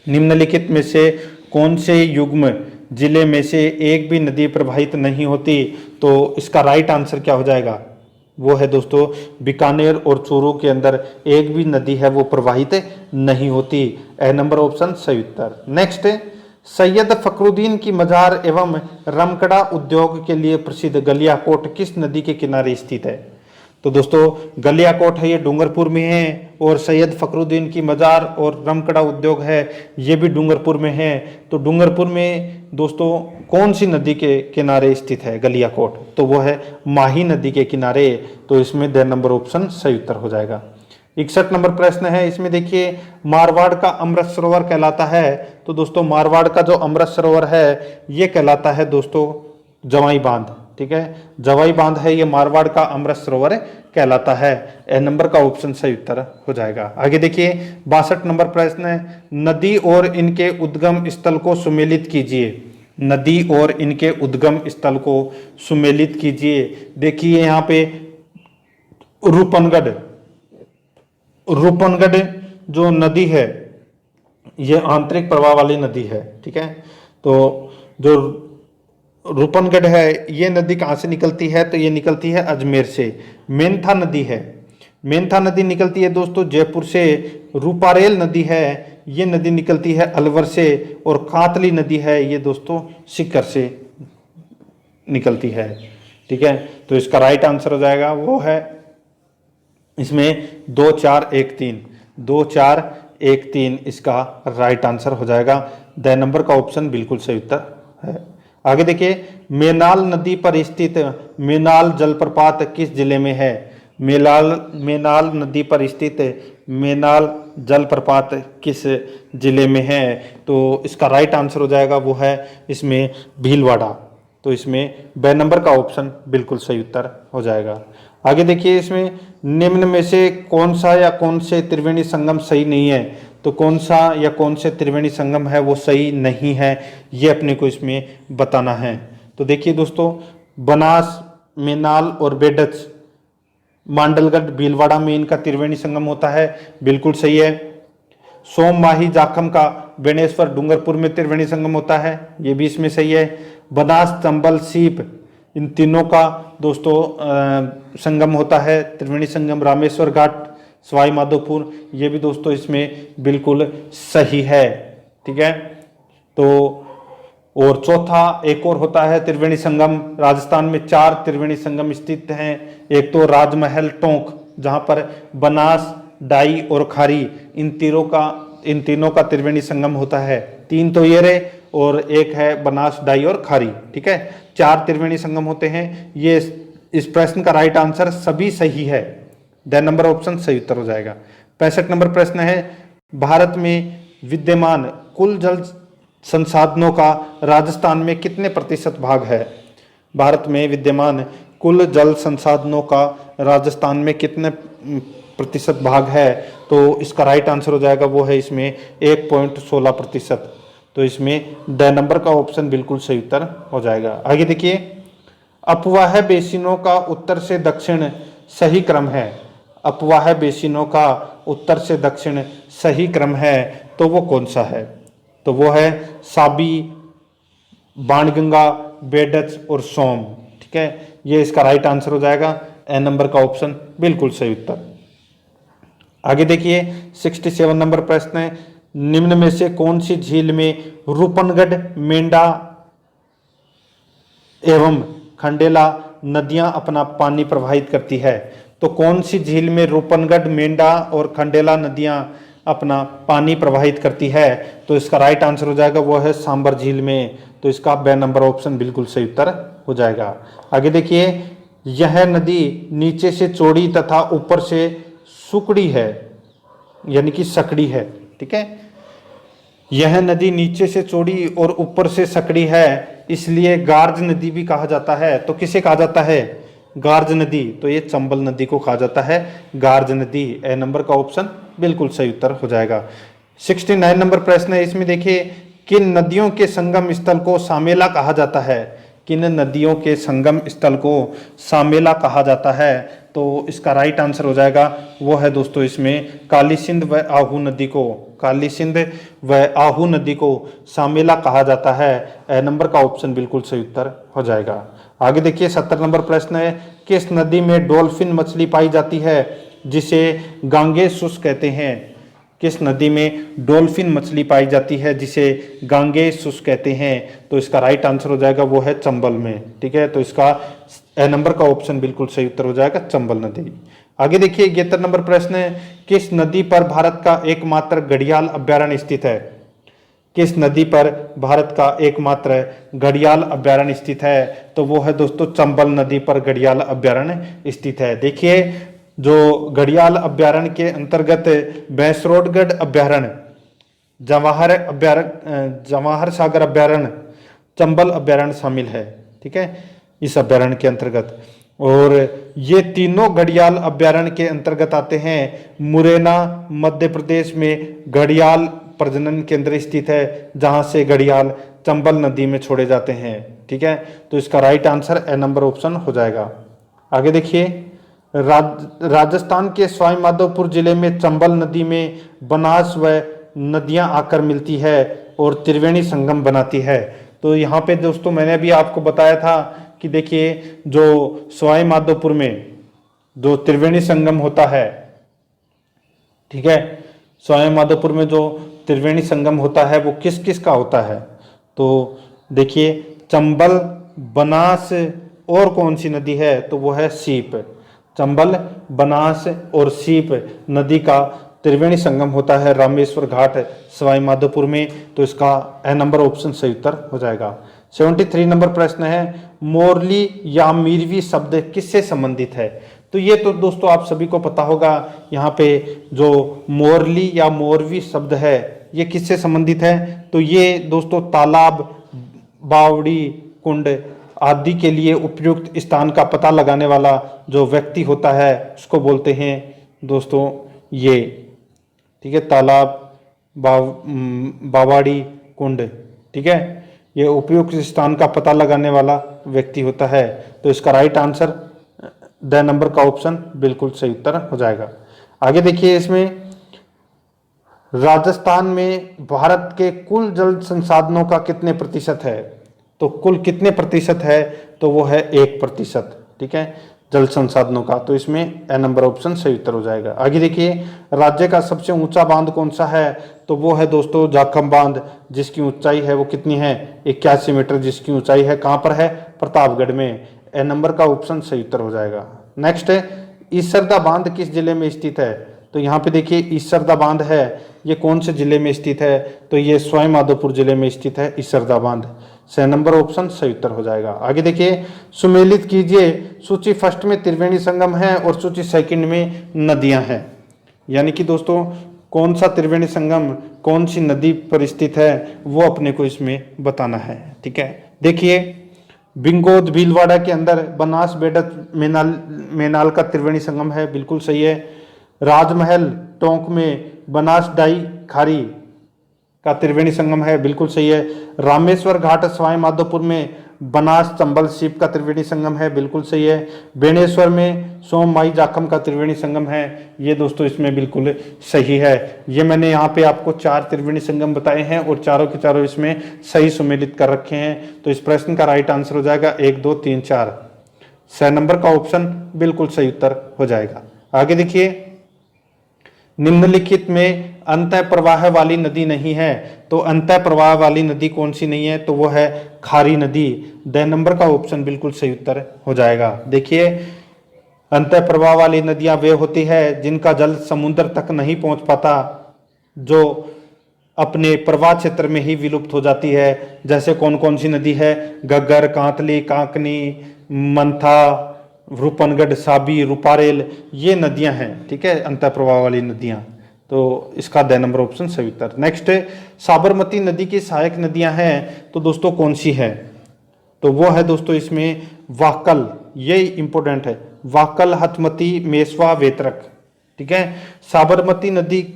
निम्नलिखित में से कौन से युग्म जिले में से एक भी नदी प्रवाहित नहीं होती? तो इसका राइट आंसर क्या हो जाएगा? वो है दोस्तों बीकानेर और चूरू के अंदर एक भी नदी है वो प्रवाहित नहीं होती। ए नंबर ऑप्शन सही उत्तर। नेक्स्ट, सैयद फखरुद्दीन की मजार एवं रमकड़ा उद्योग के लिए प्रसिद्ध गलियाकोट किस नदी के किनारे स्थित है? तो दोस्तों गलियाकोट है ये डूंगरपुर में है, और सैयद फखरुद्दीन की मजार और रमकड़ा उद्योग है ये भी डूंगरपुर में है। तो डूंगरपुर में दोस्तों कौन सी नदी के किनारे स्थित है गलियाकोट? तो वो है माही नदी के किनारे। तो इसमें द नंबर ऑप्शन सही उत्तर हो जाएगा। 61 नंबर प्रश्न है, इसमें देखिए मारवाड़ का अमृत सरोवर कहलाता है। तो दोस्तों मारवाड़ का जो अमृत सरोवर है ये कहलाता है दोस्तों जवाई बांध। ठीक है, जवाई बांध है ये मारवाड़ का अमृत सरोवर कहलाता है। ए नंबर का ऑप्शन सही उत्तर हो जाएगा। आगे देखिए 62 नंबर प्रश्न है, नदी और इनके उद्गम स्थल को सुमेलित कीजिए। नदी और इनके उद्गम स्थल को सुमेलित कीजिए। देखिए यहाँ पे रूपनगढ़ जो नदी है ये आंतरिक प्रवाह वाली नदी है। ठीक है, तो जो रूपनगढ़ है ये नदी कहाँ से निकलती है? तो ये निकलती है अजमेर से। मेंथा नदी है, मेंथा नदी निकलती है दोस्तों जयपुर से। रूपारेल नदी है ये नदी निकलती है अलवर से। और कातली नदी है ये दोस्तों सीकर से निकलती है। ठीक है, तो इसका राइट आंसर हो जाएगा वो है इसमें 2 4 1 3 2 4 1 3 इसका राइट आंसर हो जाएगा। द नंबर का ऑप्शन बिल्कुल सही उत्तर है। आगे देखिए मेनाल नदी पर स्थित मेनाल जलप्रपात किस जिले में है? मेनाल नदी पर स्थित मेनाल जलप्रपात किस जिले में है? तो इसका राइट आंसर हो जाएगा वो है इसमें भीलवाड़ा। तो इसमें ब नंबर का ऑप्शन बिल्कुल सही उत्तर हो जाएगा। आगे देखिए इसमें निम्न में से कौन सा या कौन से त्रिवेणी संगम सही नहीं है? तो कौन सा या कौन से त्रिवेणी संगम है वो सही नहीं है ये अपने को इसमें बताना है। तो देखिए दोस्तों बनास, मेनाल और बेडच, मांडलगढ़, भीलवाड़ा में इनका त्रिवेणी संगम होता है, बिल्कुल सही है। सोम, माही, जाखम का बेणेश्वर, डूंगरपुर में त्रिवेणी संगम होता है, ये भी इसमें सही है। बनास, चंबल, सीप, इन तीनों का दोस्तों संगम होता है त्रिवेणी संगम। रामेश्वर घाट, सवाई माधोपुर, ये भी दोस्तों इसमें बिल्कुल सही है। ठीक है, तो और चौथा एक और होता है त्रिवेणी संगम। राजस्थान में 4 त्रिवेणी संगम स्थित हैं। एक तो राजमहल टोंक जहां पर बनास, डाई और खारी इन तीनों का त्रिवेणी संगम होता है। 3 तो ये रहे और एक है बनास, डाई और खारी। ठीक है, 4 त्रिवेणी संगम होते हैं। ये इस प्रश्न का राइट आंसर सभी सही है। द नंबर ऑप्शन सही उत्तर हो जाएगा। 65 नंबर प्रश्न है, भारत में विद्यमान कुल जल संसाधनों का राजस्थान में कितने प्रतिशत भाग है? भारत में विद्यमान कुल जल संसाधनों का राजस्थान में कितने प्रतिशत भाग है? तो इसका राइट आंसर हो जाएगा वो है इसमें 1.16%। तो इसमें द नंबर का ऑप्शन बिल्कुल सही उत्तर हो जाएगा। आगे देखिए अपवाह बेसिनों का उत्तर से दक्षिण सही क्रम है। अपवाह बेसिनों का उत्तर से दक्षिण सही क्रम है तो वो कौन सा है? तो वो है साबी, बाणगंगा, बेडच और सोम। ठीक है, ये इसका राइट आंसर हो जाएगा। ए नंबर का ऑप्शन बिल्कुल सही उत्तर। आगे देखिए 67 नंबर प्रश्न है, निम्न में से कौन सी झील में रूपनगढ़, मेंढा एवं खंडेला नदियां अपना पानी प्रवाहित करती है? तो कौन सी झील में रूपनगढ़, मेंढा और खंडेला नदियां अपना पानी प्रवाहित करती है? तो इसका राइट आंसर हो जाएगा वो है सांबर झील में। तो इसका ब नंबर ऑप्शन बिल्कुल सही उत्तर हो जाएगा। आगे देखिए यह नदी नीचे से चौड़ी तथा ऊपर से सुकड़ी है, यानी कि सकड़ी है। ठीक है, यह नदी नीचे से चौड़ी और ऊपर से सकड़ी है, इसलिए गार्ज नदी भी कहा जाता है। तो किसे कहा जाता है? गार्ज नदी, तो ये चंबल नदी को कहा जाता है गार्ज नदी। ए नंबर का ऑप्शन बिल्कुल सही उत्तर हो जाएगा। 69 नंबर प्रश्न है, इसमें देखिए किन नदियों के संगम स्थल को सामेला कहा जाता है? किन नदियों के संगम स्थल को सामेला कहा जाता है? तो इसका राइट आंसर हो जाएगा वो है दोस्तों इसमें काली सिंध व आहू नदी को, काली सिंध व आहू नदी को सामेला कहा जाता है। ए नंबर का ऑप्शन बिल्कुल सही उत्तर हो जाएगा। आगे देखिए 70 नंबर प्रश्न है, किस नदी में डॉल्फिन मछली पाई जाती है जिसे गांगेसुस कहते हैं? किस नदी में डॉल्फिन मछली पाई जाती है जिसे गांगेसुस कहते हैं? तो इसका राइट आंसर हो जाएगा वो है चंबल में। ठीक है, तो इसका ए नंबर का ऑप्शन बिल्कुल सही उत्तर हो जाएगा चंबल नदी। आगे देखिए 71 नंबर प्रश्न है, किस नदी पर भारत का एकमात्र घड़ियाल अभ्यारण्य स्थित है? किस नदी पर भारत का एकमात्र घड़ियाल अभ्यारण्य स्थित है? तो वो है दोस्तों चंबल नदी पर घड़ियाल अभ्यारण्य स्थित है। देखिए जो घड़ियाल अभ्यारण्य के अंतर्गत भैंसरोडगढ़ अभ्यारण्य, जवाहर सागर अभ्यारण्य, चंबल अभ्यारण्य शामिल है। ठीक है, इस अभ्यारण्य के अंतर्गत, और ये तीनों घड़ियाल अभ्यारण्य के अंतर्गत आते हैं। मुरैना मध्य प्रदेश में घड़ियाल प्रजनन केंद्र स्थित है जहां से घड़ियाल चंबल नदी में छोड़े जाते हैं। ठीक है, तो इसका right answer A number option हो जाएगा। आगे देखिए राजस्थान के सवाई माधोपुर जिले में चंबल नदी में बनास व नदियां आकर मिलती है और त्रिवेणी संगम बनाती है। तो यहाँ पे दोस्तों मैंने भी आपको बताया था कि देखिए जो सवाई माधोपुर में जो त्रिवेणी संगम होता है, ठीक है, सवाई माधोपुर में जो त्रिवेणी संगम होता है वो किस किस का होता है? तो देखिए चंबल, बनास और कौन सी नदी है? तो वो है सीप। चंबल, बनास और सीप नदी का त्रिवेणी संगम होता है रामेश्वर घाट सवाई माधोपुर में। तो इसका ए नंबर ऑप्शन सही उत्तर हो जाएगा। 73 नंबर प्रश्न है, मोरली या मीरवी शब्द किससे संबंधित है? तो ये तो दोस्तों आप सभी को पता होगा, यहाँ पे जो मोरली या मोरवी शब्द है ये किससे संबंधित है? तो ये दोस्तों तालाब, बावड़ी, कुंड आदि के लिए उपयुक्त स्थान का पता लगाने वाला जो व्यक्ति होता है उसको बोलते हैं दोस्तों ये, ठीक है, तालाब, बावड़ी, कुंड। ठीक है, ये उपयुक्त स्थान का पता लगाने वाला व्यक्ति होता है। तो इसका राइट आंसर द नंबर का ऑप्शन बिल्कुल सही उत्तर हो जाएगा। आगे देखिए इसमें राजस्थान में भारत के कुल जल संसाधनों का कितने प्रतिशत है? तो कुल कितने प्रतिशत है? तो वो है 1%। ठीक है, जल संसाधनों का। तो इसमें ए नंबर ऑप्शन सही उत्तर हो जाएगा। आगे देखिए राज्य का सबसे ऊंचा बांध कौन सा है? तो वो है दोस्तों जाखम बांध, जिसकी ऊंचाई है वो कितनी है? 81 मीटर जिसकी ऊंचाई है। कहाँ पर है? प्रतापगढ़ में। ए नंबर का ऑप्शन सही उत्तर हो जाएगा। नेक्स्ट है ईसरदा बांध किस जिले में स्थित है? तो यहाँ पे देखिए ईसरदा बांध है, ये कौन से जिले में स्थित है? तो ये सवाई माधोपुर जिले में स्थित है ईसरदा बांध। 6 नंबर ऑप्शन सही उत्तर हो जाएगा। आगे देखिए सुमेलित कीजिए, सूची फर्स्ट में त्रिवेणी संगम है और सूची सेकंड में नदियां हैं। यानी कि दोस्तों कौन सा त्रिवेणी संगम कौन सी नदी पर स्थित है वो अपने को इसमें बताना है। ठीक है, देखिए बिंगोद भीलवाड़ा के अंदर बनास बेडक मेनाल का त्रिवेणी संगम है, बिल्कुल सही है। राजमहल टोंक में बनास डाई खारी का त्रिवेणी संगम है, बिल्कुल सही है। रामेश्वर घाट सवाई माधोपुर में बनास चंबल सीप का त्रिवेणी संगम है, बिल्कुल सही है। बेणेश्वर में सोम माई जाखम का त्रिवेणी संगम है, ये दोस्तों इसमें बिल्कुल सही है। ये मैंने यहाँ पे आपको 4 त्रिवेणी संगम बताए हैं और चारों के चारों इसमें सही सुमेलित कर रखे हैं। तो इस प्रश्न का राइट आंसर हो जाएगा 1, 2, 3, 4। 6 नंबर का ऑप्शन बिल्कुल सही उत्तर हो जाएगा। आगे देखिए निम्नलिखित में अंतः प्रवाह वाली नदी नहीं है, तो अंतः प्रवाह वाली नदी कौन सी नहीं है? तो वो है खारी नदी। द नंबर का ऑप्शन बिल्कुल सही उत्तर हो जाएगा। देखिए अंतः प्रवाह वाली नदियां वे होती है जिनका जल समुद्र तक नहीं पहुंच पाता, जो अपने प्रवाह क्षेत्र में ही विलुप्त हो जाती है। जैसे कौन कौन सी नदी है? घग्गर, कांतली, कांकनी, मंथा, रूपनगढ़, साबी, रूपारेल, ये नदियां हैं। ठीक है, अंतः प्रवाह वाली नदियां। तो इसका द नंबर ऑप्शन सही उत्तर। नेक्स्ट साबरमती नदी की सहायक नदियां हैं, तो दोस्तों कौन सी है? तो वो है दोस्तों इसमें वाकल, ये इंपॉर्टेंट है, वाकल, हथमती, मेसवा, वेतरक। ठीक है। साबरमती नदी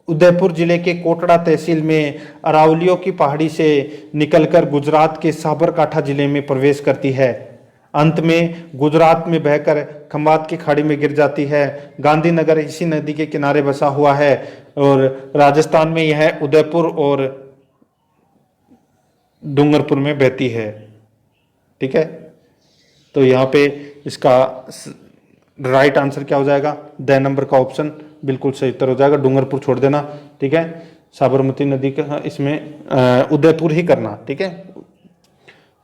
उदयपुर जिले के कोटड़ा तहसील में अरावलियों की पहाड़ी से निकलकर गुजरात के साबरकांठा जिले में प्रवेश करती है। अंत में गुजरात में बहकर खंबात की खाड़ी में गिर जाती है। गांधीनगर इसी नदी के किनारे बसा हुआ है और राजस्थान में यह उदयपुर और डूंगरपुर में बहती है। ठीक है। तो यहाँ पे इसका राइट आंसर क्या हो जाएगा? द नंबर का ऑप्शन बिल्कुल सही उत्तर हो जाएगा। डूंगरपुर छोड़ देना। ठीक है। साबरमती नदी का इसमें उदयपुर ही करना। ठीक है।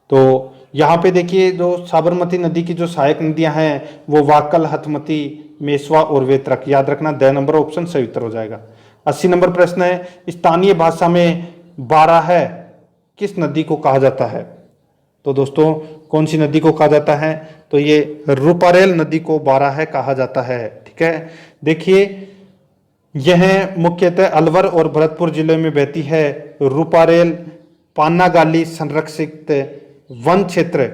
तो यहाँ पे देखिए जो साबरमती नदी की जो सहायक नदियां हैं वो वाकल, हथमती, मेसवा और वेतरक। याद रखना, द नंबर ऑप्शन सही उत्तर हो जाएगा। 80 नंबर प्रश्न है, स्थानीय भाषा में बाराह किस नदी को कहा जाता है? तो दोस्तों कौन सी नदी को कहा जाता है? तो ये रूपारेल नदी को बाराह कहा जाता है। ठीक है। देखिए यह मुख्यतः अलवर और भरतपुर जिले में बहती है। रूपारेल पानागाली संरक्षित वन क्षेत्र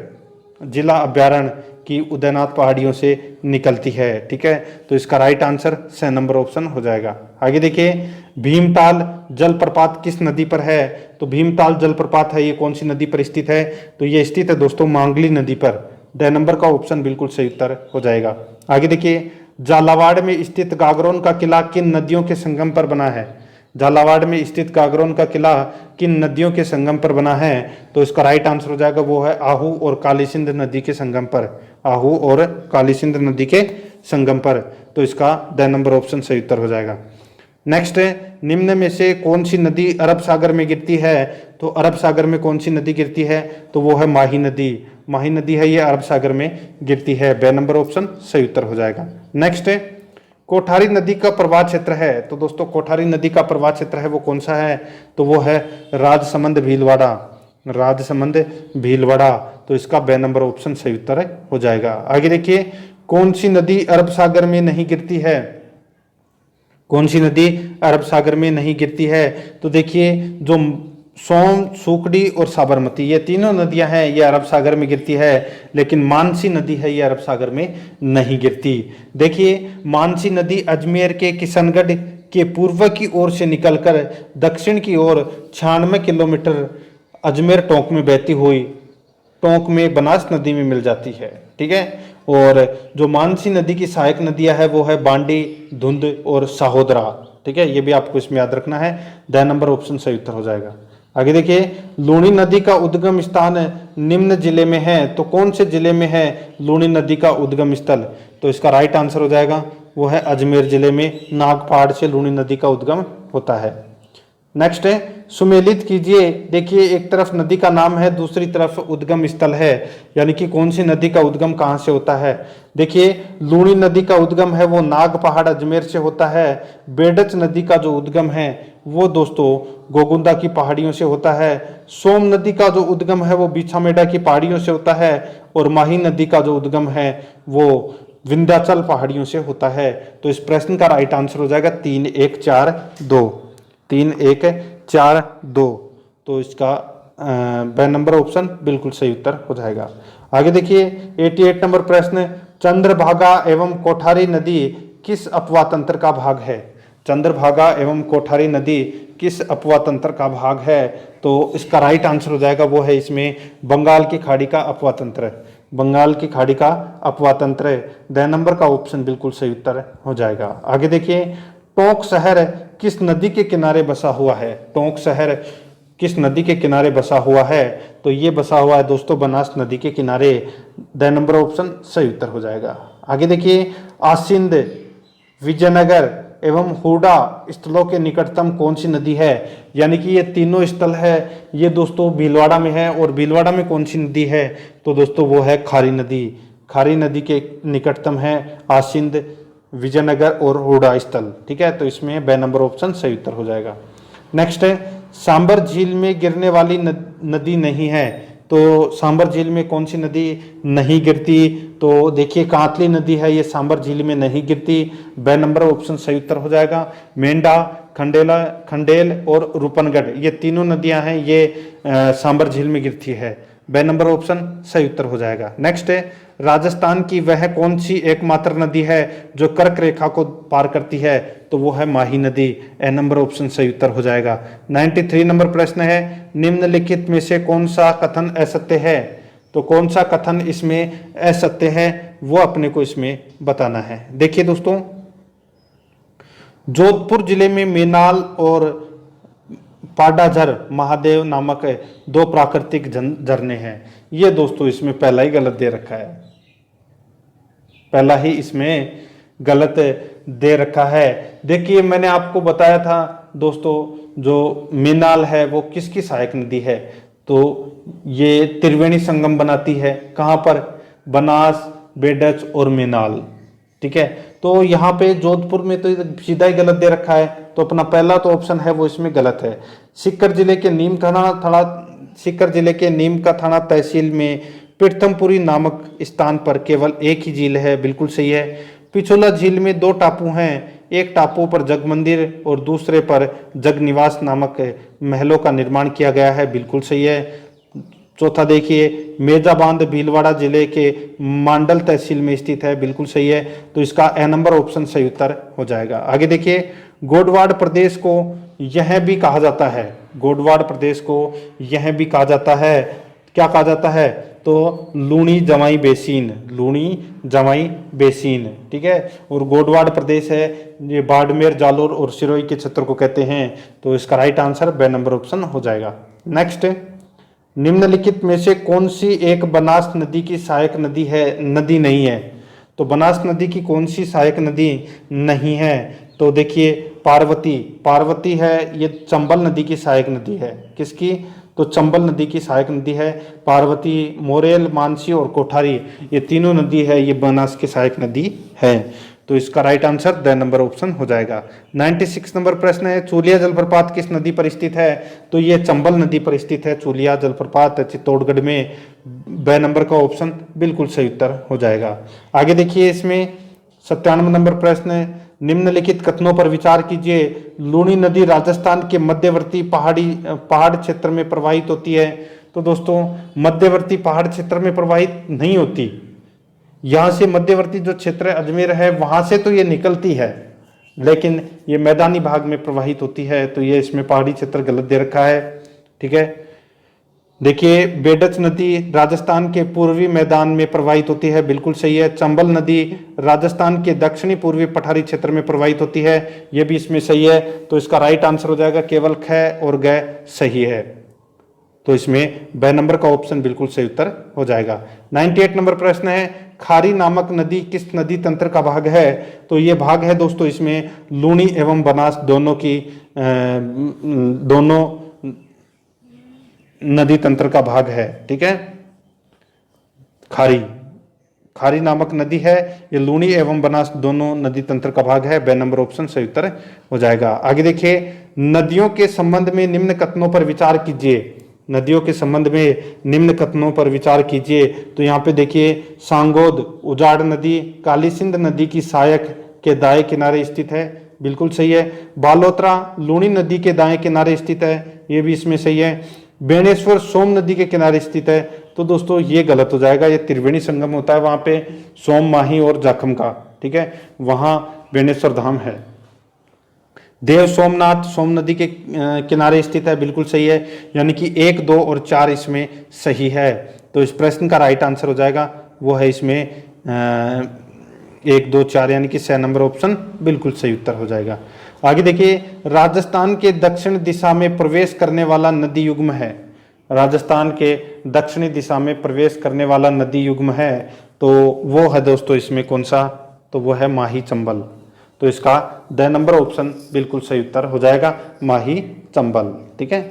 जिला अभ्यारण्य की उदयनाथ पहाड़ियों से निकलती है। ठीक है। तो इसका राइट आंसर स नंबर ऑप्शन हो जाएगा। आगे देखिए, भीमताल जलप्रपात किस नदी पर है? तो भीमताल जलप्रपात है, ये कौन सी नदी पर स्थित है? तो ये स्थित है दोस्तों मांगली नदी पर। द नंबर का ऑप्शन बिल्कुल सही उत्तर हो जाएगा। आगे देखिए, झालावाड़ में स्थित गागरोन का किला किन नदियों के संगम पर बना है? झालावाड़ में स्थित गागरोन का किला किन नदियों के संगम पर बना है? तो इसका राइट आंसर हो जाएगा वो है आहू और काली सिंध नदी के संगम पर। आहू और काली सिंध नदी के संगम पर। तो इसका द नंबर ऑप्शन सही उत्तर हो जाएगा। नेक्स्ट है, निम्न में से कौन सी नदी अरब सागर में गिरती है? तो अरब सागर में कौन सी नदी गिरती है? तो वो है माही नदी। माही नदी है, ये अरब सागर में गिरती है। ब नंबर ऑप्शन सही उत्तर हो जाएगा। नेक्स्ट है, कोठारी नदी का प्रवाह क्षेत्र है। तो दोस्तों कोठारी नदी का प्रवाह क्षेत्र है वो कौन सा है? तो वो है राजसमंद भीलवाड़ा। राजसमंद भीलवाड़ा। तो इसका ब नंबर ऑप्शन सही उत्तर हो जाएगा। आगे देखिए, कौन सी नदी अरब सागर में नहीं गिरती है? कौन सी नदी अरब सागर में नहीं गिरती है? तो देखिए जो सोन, सूखड़ी और साबरमती, ये तीनों नदियां हैं, ये अरब सागर में गिरती है। लेकिन मानसी नदी है, ये अरब सागर में नहीं गिरती। देखिए मानसी नदी अजमेर के किशनगढ़ के पूर्व की ओर से निकलकर दक्षिण की ओर 96 किलोमीटर अजमेर टोंक में बहती हुई टोंक में बनास नदी में मिल जाती है। ठीक है। और जो मानसी नदी की सहायक नदियां है वो है बांडी, धुंध और साहोदरा। ठीक है। ये भी आपको इसमें याद रखना है। द नंबर ऑप्शन सही उत्तर हो जाएगा। आगे देखिए, लूणी नदी का उद्गम स्थान निम्न जिले में है। तो कौन से जिले में है लूणी नदी का उद्गम स्थल? तो इसका राइट आंसर हो जाएगा वो है अजमेर जिले में। नागपाड़ से लूणी नदी का उद्गम होता है। नेक्स्ट है, सुमेलित कीजिए। देखिए एक तरफ नदी का नाम है, दूसरी तरफ उद्गम स्थल है, यानी कि कौन सी नदी का उद्गम कहाँ से होता है? देखिए लूणी नदी का उद्गम है वो नाग पहाड़ अजमेर से होता है। बेडच नदी का जो उद्गम है वो दोस्तों गोगुंदा की पहाड़ियों से होता है। सोम नदी का जो उद्गम है वो बीछामेड़ा की पहाड़ियों से होता है। और माही नदी का जो उद्गम है वो विंध्याचल पहाड़ियों से होता है। तो इस प्रश्न का राइट आंसर हो जाएगा 3, 1, 4, 2। 3, 1, 4, 2। तो इसका ब नंबर ऑप्शन बिल्कुल सही उत्तर हो जाएगा। आगे देखिए 88 नंबर प्रश्न, चंद्रभागा एवं कोठारी नदी किस अपवाह तंत्र का भाग है? चंद्रभागा एवं कोठारी नदी किस अपवाह तंत्र का भाग है? तो इसका राइट आंसर हो जाएगा वो है इसमें बंगाल की खाड़ी का अपवाह तंत्र। बंगाल की खाड़ी का अपवाह तंत्र। द नंबर का ऑप्शन बिल्कुल सही उत्तर हो जाएगा। आगे देखिए, टोंक शहर किस नदी के किनारे बसा हुआ है? टोंक शहर किस नदी के किनारे बसा हुआ है? तो ये बसा हुआ है दोस्तों बनास नदी के किनारे। द नंबर ऑप्शन सही उत्तर हो जाएगा। आगे देखिए, आसिंद, विजयनगर एवं हुडा स्थलों के निकटतम कौन सी नदी है? यानी कि ये तीनों स्थल है ये दोस्तों भीलवाड़ा में है। और भीलवाड़ा में कौन सी नदी है? तो दोस्तों वो है खारी नदी। खारी नदी के निकटतम है आसिंद, विजयनगर और हुडा स्थल। ठीक है। तो इसमें ब नंबर ऑप्शन सही उत्तर हो जाएगा। नेक्स्ट है, सांबर झील में गिरने वाली नदी नहीं है। तो सांबर झील में कौन सी नदी नहीं गिरती? तो देखिए कांतली नदी है, ये सांबर झील में नहीं गिरती। ब नंबर ऑप्शन सही उत्तर हो जाएगा। मेंढा, खंडेल और रूपनगढ़, ये तीनों नदियां हैं, ये सांबर झील में गिरती है। बे नंबर ऑप्शन सही उत्तर हो जाएगा। नेक्स्ट है, राजस्थान की वह कौन सी एकमात्र नदी है जो कर्क रेखा को पार करती है, तो वो है माही नदी। ए नंबर ऑप्शन सही उत्तर हो जाएगा। 93 नंबर प्रश्न है, निम्नलिखित में से कौन सा कथन असत्य है, तो कौन सा कथन इसमें असत्य है वो अपने को इसमें बताना है। देखिए दोस्तों, जोधपुर जिले में मेनाल और पाडाझर महादेव नामक दो प्राकृतिक झरने हैं। ये दोस्तों इसमें पहला ही गलत दे रखा है, पहला ही इसमें गलत दे रखा है। देखिए मैंने आपको बताया था दोस्तों, जो मेनाल है वो किसकी सहायक नदी है, तो ये त्रिवेणी संगम बनाती है। कहाँ पर, बनास, बेडच और मेनाल। ठीक है, तो यहाँ पे जोधपुर में तो सीधा ही गलत दे रखा है, तो अपना पहला तो ऑप्शन है वो इसमें गलत है। सीकर जिले के नीम का थाना तहसील में पीठमपुरी नामक स्थान पर केवल एक ही झील है, बिल्कुल सही है। पिछोला झील में दो टापू हैं, एक टापू पर जग मंदिर और दूसरे पर जगनिवास नामक महलों का निर्माण किया गया है, बिल्कुल सही है। चौथा देखिए, मेजा बांध भीलवाड़ा जिले के मांडल तहसील में स्थित है, बिल्कुल सही है। तो इसका ए नंबर ऑप्शन सही उत्तर हो जाएगा। आगे देखिए, गोडवाड़ प्रदेश को यह भी कहा जाता है, गोडवाड़ प्रदेश को यह भी कहा जाता है, क्या कहा जाता है, तो लूणी जमाई बेसिन, लूणी जमाई बेसिन। ठीक है, और गोडवाड़ प्रदेश है ये बाड़मेर, जालोर और सिरोही के क्षेत्र को कहते हैं। तो इसका राइट आंसर बे नंबर ऑप्शन हो जाएगा। नेक्स्ट, निम्नलिखित में से कौन सी एक बनास नदी की सहायक नदी नहीं है, तो बनास नदी की कौन सी सहायक नदी नहीं है, तो देखिए पार्वती है, ये चंबल नदी की सहायक नदी है। किसकी, तो चंबल नदी की सहायक नदी है पार्वती। मोरेल, मानसी और कोठारी, ये तीनों नदी है, ये बनास की सहायक नदी है। तो इसका right answer the number option हो जाएगा। 96 नंबर प्रश्न है, चूलिया जलप्रपात किस नदी पर स्थित है, तो ये चंबल नदी पर स्थित है चूलिया जलप्रपात, चित्तौड़गढ़ में। ब नंबर का ऑप्शन बिल्कुल सही उत्तर हो जाएगा। आगे देखिए, इसमें 97 नंबर प्रश्न है, निम्नलिखित कथनों पर विचार कीजिए। लूणी नदी राजस्थान के मध्यवर्ती पहाड़ क्षेत्र में प्रवाहित होती है, तो दोस्तों मध्यवर्ती पहाड़ क्षेत्र में प्रवाहित नहीं होती, यहाँ से मध्यवर्ती जो क्षेत्र अजमेर है वहां से तो ये निकलती है, लेकिन ये मैदानी भाग में प्रवाहित होती है, तो ये इसमें पहाड़ी क्षेत्र गलत दे रखा है। ठीक है, देखिए बेडच नदी राजस्थान के पूर्वी मैदान में प्रवाहित होती है, बिल्कुल सही है। चंबल नदी राजस्थान के दक्षिणी पूर्वी पठारी क्षेत्र में प्रवाहित होती है, यह भी इसमें सही है। तो इसका राइट आंसर हो जाएगा केवल ख और ग सही है, तो इसमें ब नंबर का ऑप्शन बिल्कुल सही उत्तर हो जाएगा। 98 नंबर प्रश्न है, खारी नामक नदी किस नदी तंत्र का भाग है, तो ये भाग है दोस्तों इसमें लूणी एवं बनास दोनों नदी तंत्र का भाग है। ठीक है, खारी नामक नदी है, ये लूणी एवं बनास दोनों नदी तंत्र का भाग है। ब नंबर ऑप्शन सही उत्तर हो जाएगा। आगे देखिए, नदियों के संबंध में निम्न कथनों पर विचार कीजिए। नदियों के संबंध में निम्न कथनों पर विचार कीजिए, तो यहाँ पे देखिए, सांगोद उजाड़ नदी काली सिंध नदी की सहायक के दाएं किनारे स्थित है, बिल्कुल सही है। बालोतरा लूणी नदी के दाएं किनारे स्थित है, ये भी इसमें सही है। बेणेश्वर सोम नदी के किनारे स्थित है, तो दोस्तों ये गलत हो जाएगा, ये त्रिवेणी संगम होता है वहां पे सोम, माही और जाखम का। ठीक है, वहां बेणेश्वर धाम है। देव सोमनाथ सोम नदी के किनारे स्थित है, बिल्कुल सही है, यानी कि 1, 2 और 4 इसमें सही है। तो इस प्रश्न का राइट आंसर हो जाएगा वो है इसमें 1, 2, 4 यानी कि 6 नंबर ऑप्शन बिल्कुल सही उत्तर हो जाएगा। आगे देखिए, राजस्थान के दक्षिण दिशा में प्रवेश करने वाला नदी युग्म है, राजस्थान के दक्षिणी दिशा में प्रवेश करने वाला नदी युग्म है, तो वो है दोस्तों इसमें कौन सा, तो वो है माही चंबल। तो इसका द नंबर ऑप्शन बिल्कुल सही उत्तर हो जाएगा, माही चंबल। ठीक है,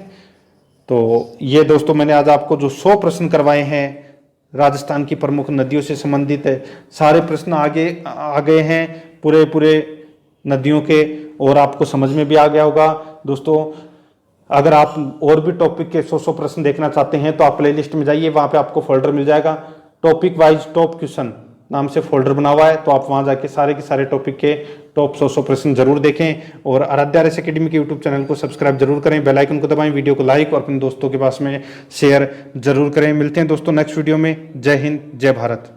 तो ये दोस्तों मैंने आज आपको जो 100 प्रश्न करवाए हैं राजस्थान की प्रमुख नदियों से संबंधित है, सारे प्रश्न आगे आ गए हैं पूरे नदियों के, और आपको समझ में भी आ गया होगा। दोस्तों अगर आप और भी टॉपिक के 100 प्रश्न देखना चाहते हैं तो आप प्लेलिस्ट में जाइए, वहां पे आपको फोल्डर मिल जाएगा, टॉपिक वाइज टॉप क्वेश्चन नाम से फोल्डर बना हुआ है, तो आप वहां जाके सारे के सारे टॉपिक के टॉप 100 प्रश्न जरूर देखें और आराध्या RS एकेडमी के यूट्यूब चैनल को सब्सक्राइब जरूर करें, बेल आइकन को दबाएं, वीडियो को लाइक और अपने दोस्तों के पास में शेयर जरूर करें। मिलते हैं दोस्तों नेक्स्ट वीडियो में। जय हिंद, जय भारत।